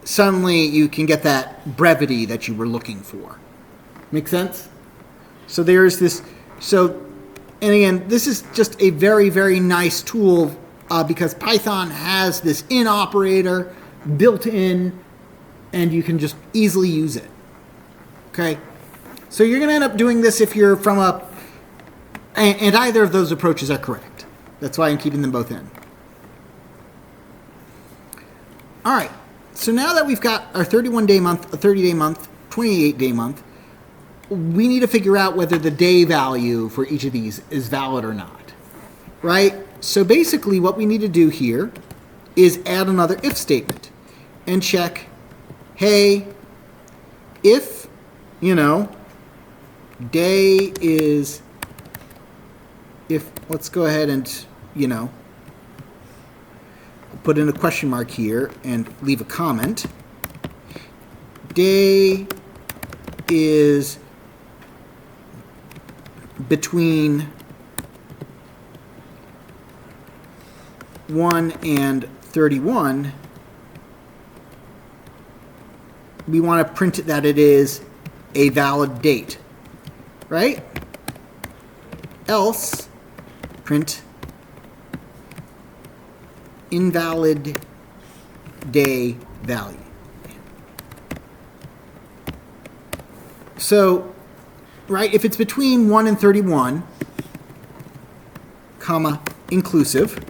suddenly you can get that brevity that you were looking for. Make sense? So there's this. So, and again, this is just a very, very nice tool because Python has this in operator built in, and you can just easily use it. Okay? So you're going to end up doing this if you're from and either of those approaches are correct. That's why I'm keeping them both in. All right. So now that we've got our 31-day month, a 30-day month, 28-day month, we need to figure out whether the day value for each of these is valid or not. Right? So basically what we need to do here is add another if statement and check, hey, if, day is, let's go ahead and, put in a question mark here and leave a comment. Day is between 1 and 31. We want to print it that it is a valid date, right? Else, print invalid day value. So, right, if it's between 1 and 31, comma, inclusive,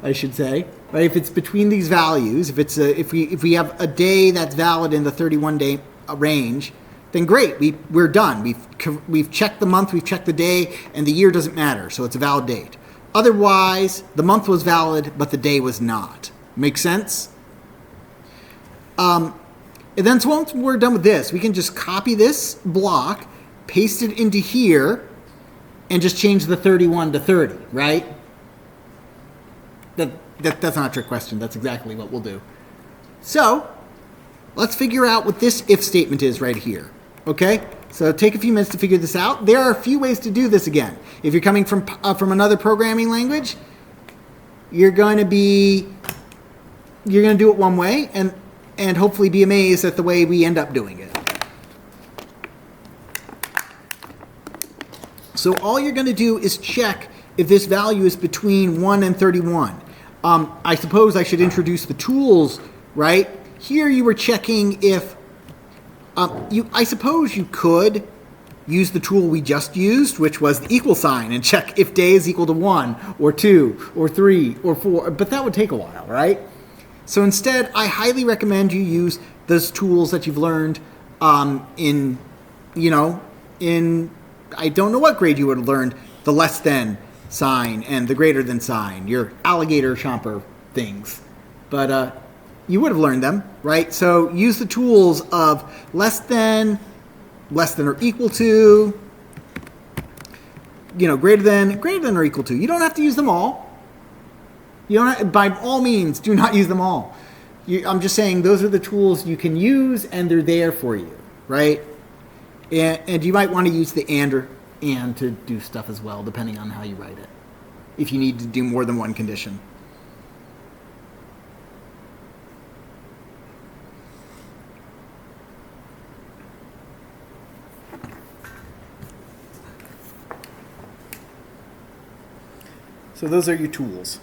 I should say, right? If it's between these values, if we have a day that's valid in the 31-day range, then great, we're done. We've checked the month, we've checked the day, and the year doesn't matter, so it's a valid date. Otherwise, the month was valid, but the day was not. Make sense? And then so once we're done with this, we can just copy this block, paste it into here, and just change the 31 to 30, right? That's not a trick question. That's exactly what we'll do. So let's figure out what this if statement is right here. Okay? So take a few minutes to figure this out. There are a few ways to do this again. If you're coming from another programming language, you're going to do it one way and hopefully be amazed at the way we end up doing it. So all you're going to do is check if this value is between 1 and 31. I suppose I should introduce the tools, right? Here you were checking if, I suppose you could use the tool we just used, which was the equal sign, and check if day is equal to 1 or 2 or 3 or 4, but that would take a while, right? So instead, I highly recommend you use those tools that you've learned in I don't know what grade you would have learned the less than sign and the greater than sign, your alligator chomper things. But you would have learned them, right? So use the tools of less than or equal to, greater than or equal to. You don't have to use them all. By all means, do not use them all. I'm just saying those are the tools you can use, and they're there for you, right? And you might want to use the and to do stuff as well, depending on how you write it, if you need to do more than one condition. So those are your tools.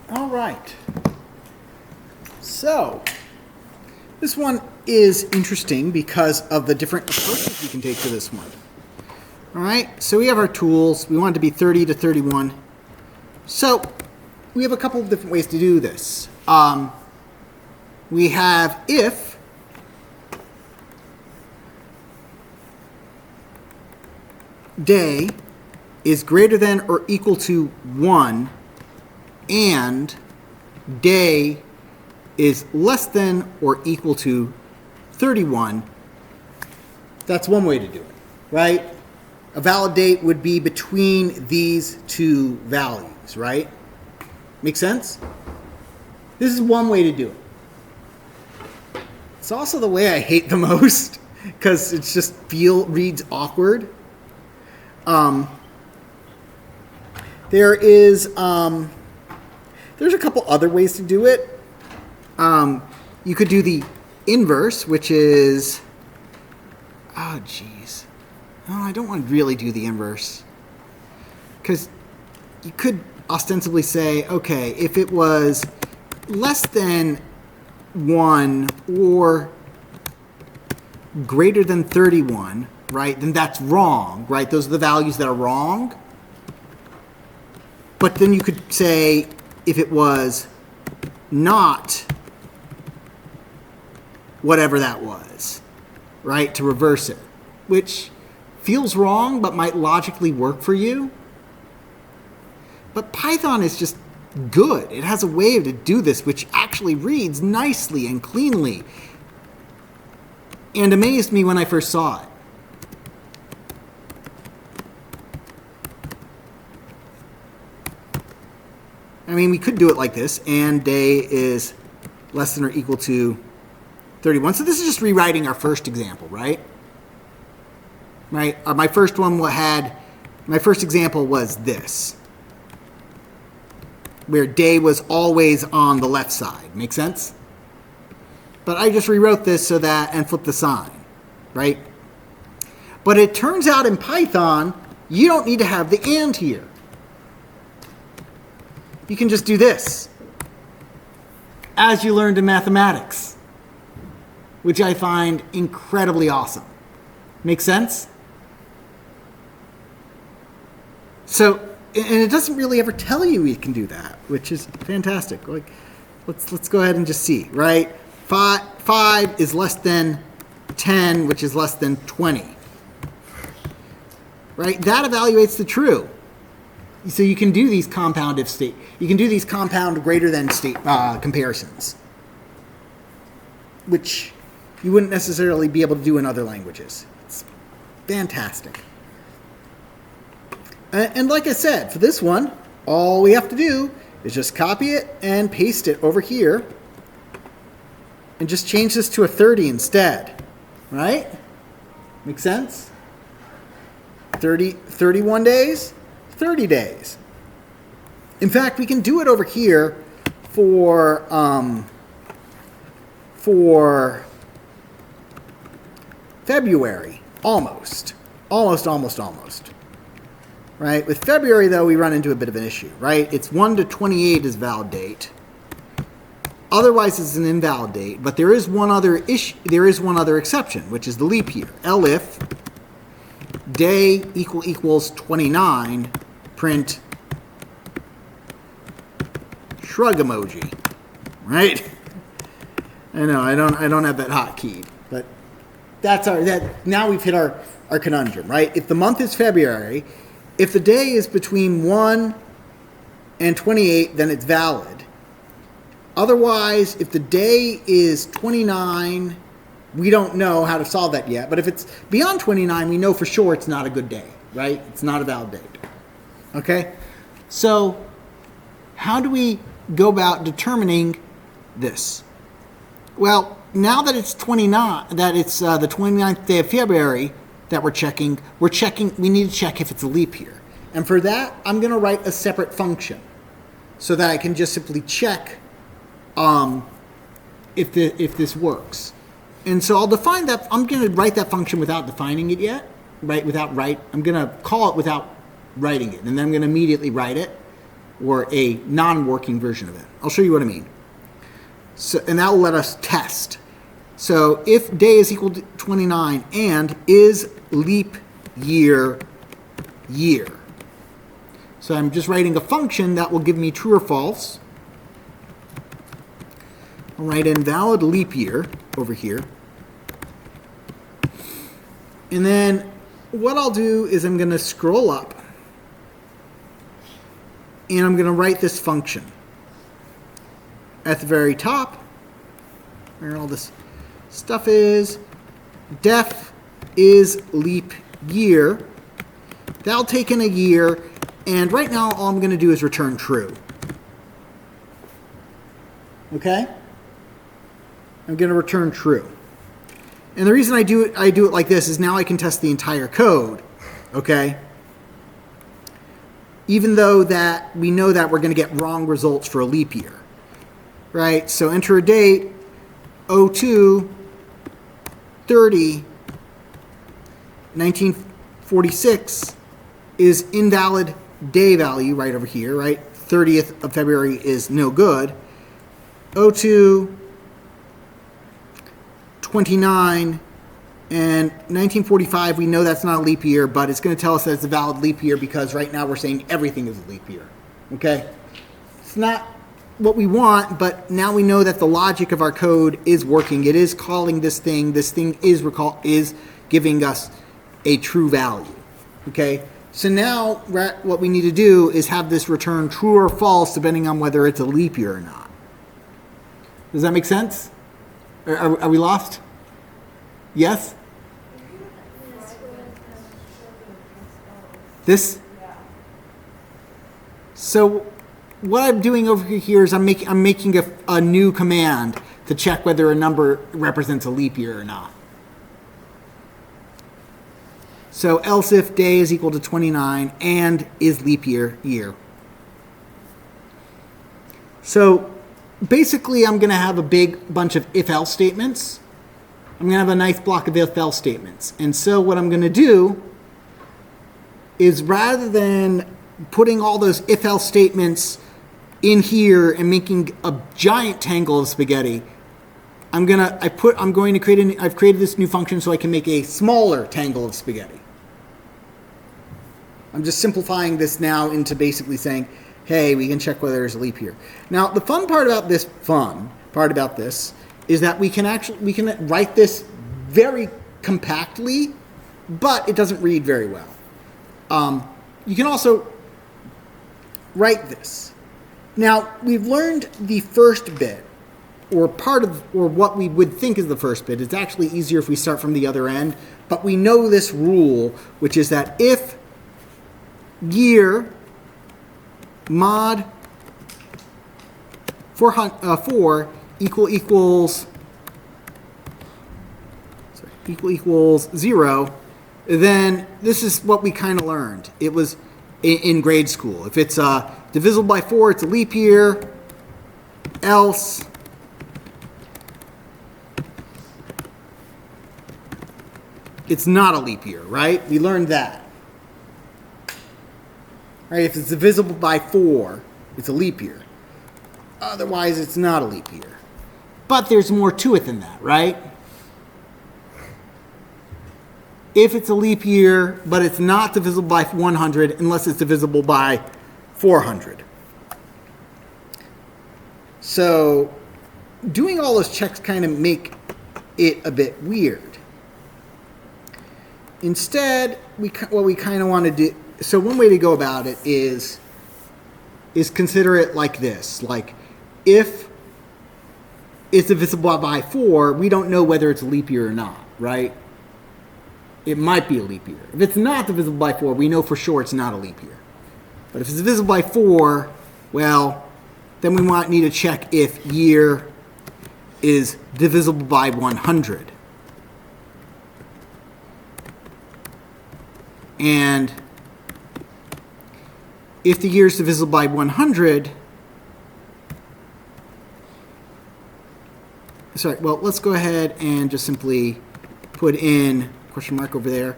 All right. So, this one is interesting because of the different approaches we can take to this one. All right, so we have our tools. We want it to be 30 to 31. So, we have a couple of different ways to do this. We have if day is greater than or equal to 1 and day is less than or equal to 31, that's one way to do it, right? A valid date would be between these two values, right? Make sense? This is one way to do it. It's also the way I hate the most because it just reads awkward. There's a couple other ways to do it. You could do the inverse, which is, oh geez, oh, I don't want to really do the inverse because you could ostensibly say, okay, if it was less than 1 or greater than 31, right, then that's wrong, right? Those are the values that are wrong. But then you could say if it was not whatever that was, right, to reverse it, which feels wrong but might logically work for you. But Python is just good. It has a way to do this which actually reads nicely and cleanly and amazed me when I first saw it. I mean, we could do it like this, and day is less than or equal to 31. So this is just rewriting our first example, right? Right. My first example was this, where day was always on the left side. Make sense? But I just rewrote this so that, and flipped the sign, right? But it turns out in Python, you don't need to have the and here. You can just do this, as you learned in mathematics, which I find incredibly awesome. Make sense? So, and it doesn't really ever tell you you can do that, which is fantastic. Like, let's go ahead and just see, right? 5 is less than 10, which is less than 20. Right? That evaluates the true. So you can do these compound if state. You can do these compound greater than state comparisons, which you wouldn't necessarily be able to do in other languages. It's fantastic. And like I said, for this one, all we have to do is just copy it and paste it over here, and just change this to a 30 instead, right? Make sense? 31 days. 30 days. In fact, we can do it over here for February, almost. Right? With February, though, we run into a bit of an issue, right? It's 1 to 28 is valid date. Otherwise, it's an invalid date. But there is one other exception, which is the leap year. Elif day equals 29, print shrug emoji, right? I know I don't have that hotkey, but now we've hit our conundrum, right? If the month is February, if the day is between 1 and 28, then it's valid. Otherwise, if the day is 29, we don't know how to solve that yet. But if it's beyond 29, we know for sure it's not a good day, right? It's not a valid date. Okay? So how do we go about determining this? Well, now that it's 29, that it's the 29th day of February that we're checking, we need to check if it's a leap year. And for that, I'm going to write a separate function so that I can just simply check if this works. And so I'll define that. I'm going to write that function without defining it yet, right? I'm going to call it without writing it, and then I'm going to immediately write it. or a non-working version of it. I'll show you what I mean. So, and that will let us test. So if day is equal to 29 and is leap year year. So I'm just writing a function that will give me true or false. I'll write invalid leap year over here. And then what I'll do is I'm going to scroll up and I'm going to write this function. At the very top, where all this stuff is, def is leap year. That'll take in a year, and right now all I'm going to do is return true. Okay? I'm going to return true. And the reason I do it like this is now I can test the entire code. Okay? Even though that we know that we're going to get wrong results for a leap year. Right? So enter a date, 02, 30, 1946 is invalid day value right over here, right? 30th of February is no good. 02, 29, and 1945, we know that's not a leap year, but it's going to tell us that it's a valid leap year because right now we're saying everything is a leap year. Okay? It's not what we want, but now we know that the logic of our code is working. It is calling this thing. This thing is giving us a true value. Okay? So now what we need to do is have this return true or false depending on whether it's a leap year or not. Does that make sense? Are we lost? Yes? This? So what I'm doing over here is I'm making a new command to check whether a number represents a leap year or not. So else if day is equal to 29 and is leap year year. So basically I'm going to have a big bunch of if-else statements. I'm going to have a nice block of if-else statements. And so what I'm going to do is rather than putting all those if-else statements in here and making a giant tangle of spaghetti, I've created this new function so I can make a smaller tangle of spaghetti. I'm just simplifying this now into basically saying, hey, we can check whether there's a leap year. Now, the fun part about this is that we can write this very compactly, but it doesn't read very well. You can also write this. Now, we've learned the first bit, or what we would think is the first bit. It's actually easier if we start from the other end, but we know this rule, which is that if year mod 4 equals 0, then this is what we kind of learned. It was in grade school. If it's divisible by 4, it's a leap year. Else it's not a leap year, right? We learned that. Right? If it's divisible by 4, it's a leap year. Otherwise, it's not a leap year. But there's more to it than that, right? If it's a leap year, but it's not divisible by 100 unless it's divisible by 400. So doing all those checks kind of make it a bit weird. Instead, what we kind of want to do, so one way to go about it is consider it like this. Like, if it's divisible by 4, we don't know whether it's a leap year or not, right? It might be a leap year. If it's not divisible by 4, we know for sure it's not a leap year. But if it's divisible by 4, well, then we need to check if year is divisible by 100. And if the year is divisible by 100, let's go ahead and just simply put in question mark over there,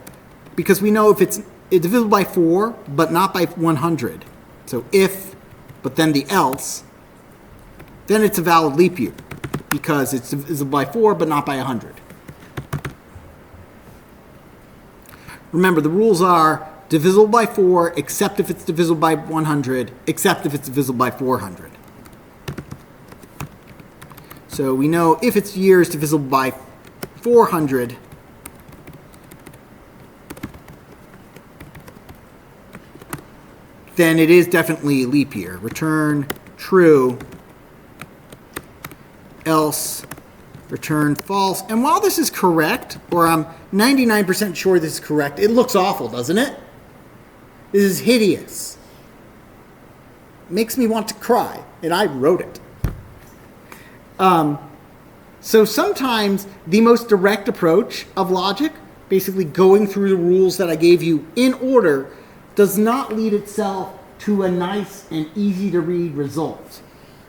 because we know if it's divisible by 4, but not by 100. So if but then the else, then it's a valid leap year because it's divisible by 4 but not by 100. Remember, the rules are divisible by 4 except if it's divisible by 100, except if it's divisible by 400. So we know if its year is divisible by 400, then it is definitely a leap year. Return true, else return false. And while this is correct, or I'm 99% sure this is correct, it looks awful, doesn't it? This is hideous. Makes me want to cry, and I wrote it. So sometimes the most direct approach of logic, basically going through the rules that I gave you in order, does not lead itself to a nice and easy to read result,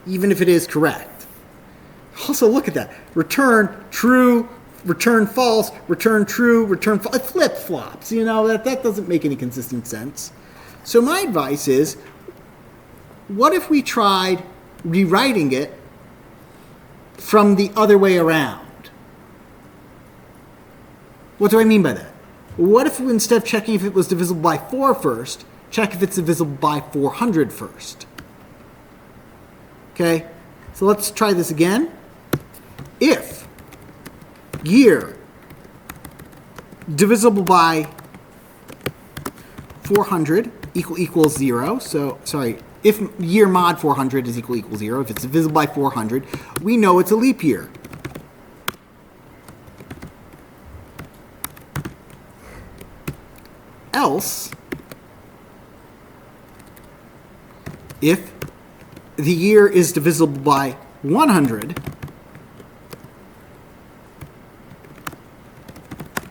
even if it is correct. Also, look at that. Return true, return false, return true, return false. It flip-flops, you know, that doesn't make any consistent sense. So my advice is, what if we tried rewriting it from the other way around? What do I mean by that? What if instead of checking if it was divisible by 4 first, check if it's divisible by 400 first? Okay, so let's try this again. If year divisible by 400 equals 0, so, sorry, if year mod 400 is equal 0, if it's divisible by 400, we know it's a leap year. Else, if the year is divisible by 100,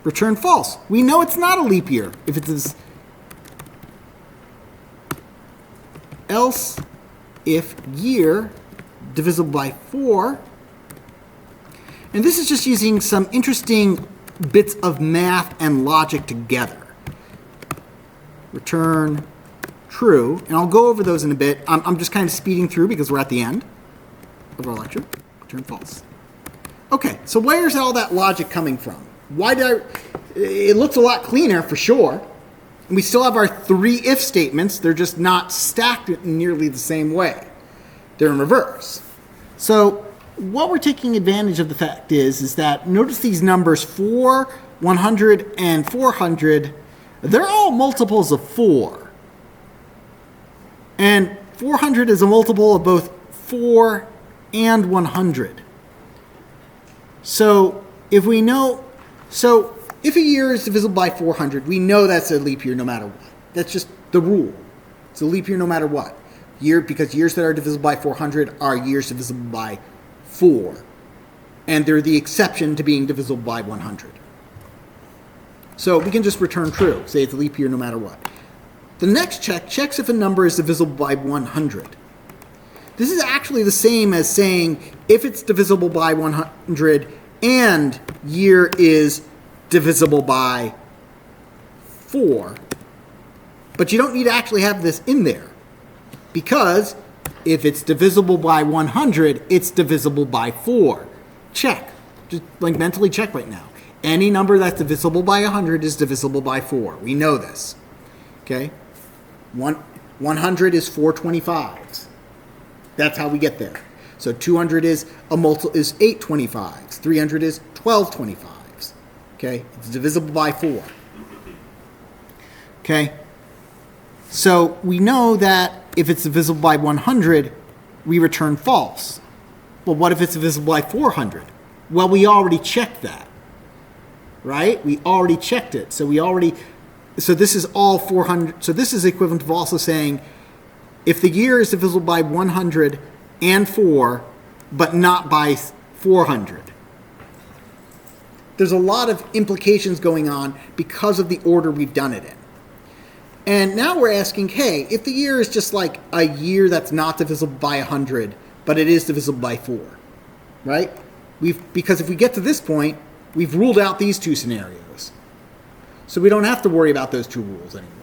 return false. We know it's not a leap year if it is. Else, if year divisible by 4, and this is just using some interesting bits of math and logic together. Return true, and I'll go over those in a bit. I'm just kind of speeding through because we're at the end of our lecture. Return false. Okay, so where's all that logic coming from? It looks a lot cleaner for sure. And we still have our 3 if statements. They're just not stacked in nearly the same way. They're in reverse. So what we're taking advantage of the fact is that notice these numbers 4, 100, and 400, they're all multiples of 4. And 400 is a multiple of both 4 and 100. So if we know, if a year is divisible by 400, we know that's a leap year no matter what. That's just the rule. It's a leap year no matter what. Because years that are divisible by 400 are years divisible by 4. And they're the exception to being divisible by 100. So we can just return true, say it's a leap year no matter what. The next check checks if a number is divisible by 100. This is actually the same as saying if it's divisible by 100 and year is divisible by 4. But you don't need to actually have this in there. Because if it's divisible by 100, it's divisible by 4. Check. Just like mentally check right now. Any number that's divisible by 100 is divisible by 4. We know this. Okay? 100 is 4 25s. That's how we get there. So 200 is 8 25s. 300 is 12 25s. Okay? It's divisible by 4. Okay? So we know that if it's divisible by 100, we return false. Well, what if it's divisible by 400? Well, we already checked that. Right? We already checked it. So this is all 400. So this is equivalent to also saying if the year is divisible by 100 and 4, but not by 400. There's a lot of implications going on because of the order we've done it in. And now we're asking, hey, if the year is just like a year that's not divisible by 100, but it is divisible by 4, right? Because if we get to this point, we've ruled out these 2 scenarios. So we don't have to worry about those 2 rules anymore.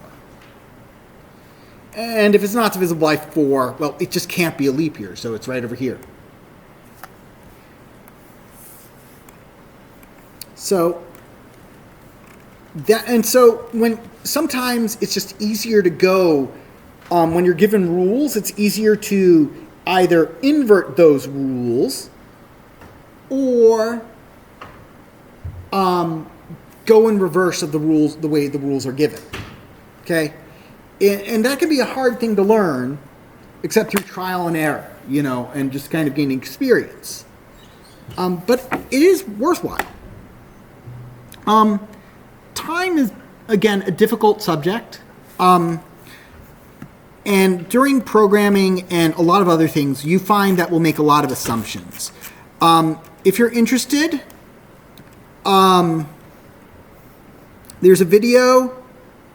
And if it's not divisible by 4, well, it just can't be a leap year, so it's right over here. So when sometimes it's just easier to go when you're given rules, it's easier to either invert those rules or go in reverse of the rules, the way the rules are given. Okay, and that can be a hard thing to learn, except through trial and error, and just kind of gaining experience. But it is worthwhile. Time is, again, a difficult subject. And during programming and a lot of other things, you find that we'll make a lot of assumptions. If you're interested, there's a video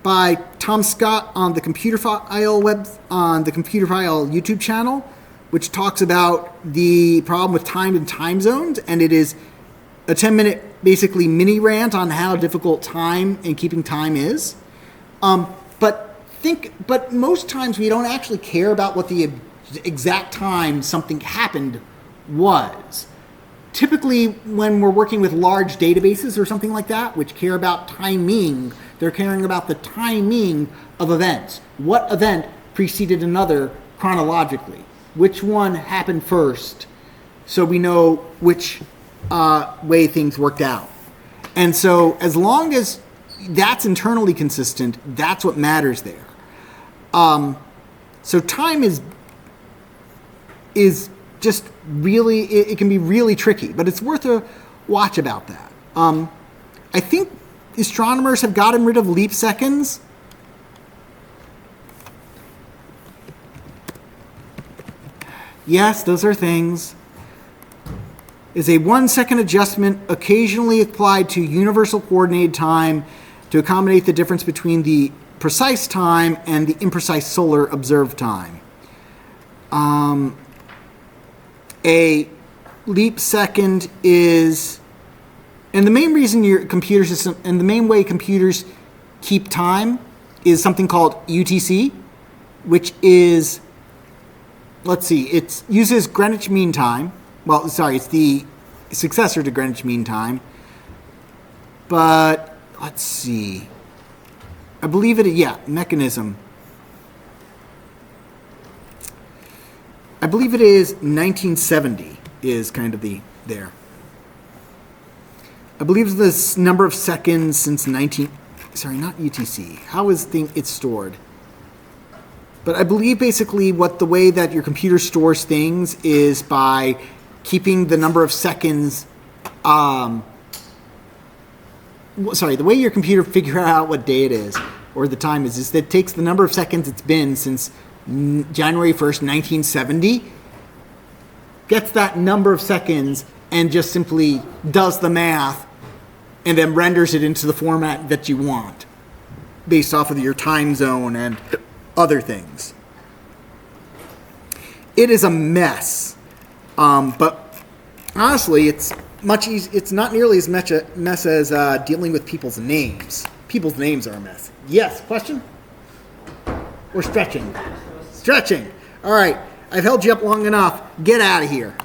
by Tom Scott on the Computer File YouTube channel, which talks about the problem with time and time zones, and it is a 10-minute basically mini rant on how difficult time and keeping time is. But most times we don't actually care about what the exact time something happened was. Typically, when we're working with large databases or something like that, which care about timing, they're caring about the timing of events. What event preceded another chronologically? Which one happened first, so we know which way things worked out. And so as long as that's internally consistent, that's what matters there. So time is just really, it can be really tricky, but it's worth a watch about that. I think astronomers have gotten rid of leap seconds. Yes, those are things. Is a 1-second adjustment occasionally applied to universal coordinated time to accommodate the difference between the precise time and the imprecise solar observed time. A leap second is, and the main reason your computer system, and the main way computers keep time is something called UTC, which is, it uses Greenwich Mean Time. Well, sorry, it's the successor to Greenwich Mean Time. But, let's see. I believe mechanism. I believe it is 1970 is kind of there. I believe this number of seconds since not UTC. How is it stored? But I believe basically the way that your computer stores things is by keeping the number of seconds, the way your computer figures out what day it is, or the time is that it takes the number of seconds it's been since January 1st, 1970, gets that number of seconds and just simply does the math and then renders it into the format that you want based off of your time zone and other things. It is a mess. But honestly, it's much easier. It's not nearly as much a mess as dealing with people's names. People's names are a mess. Yes, question? Or stretching? Stretching. All right, I've held you up long enough. Get out of here.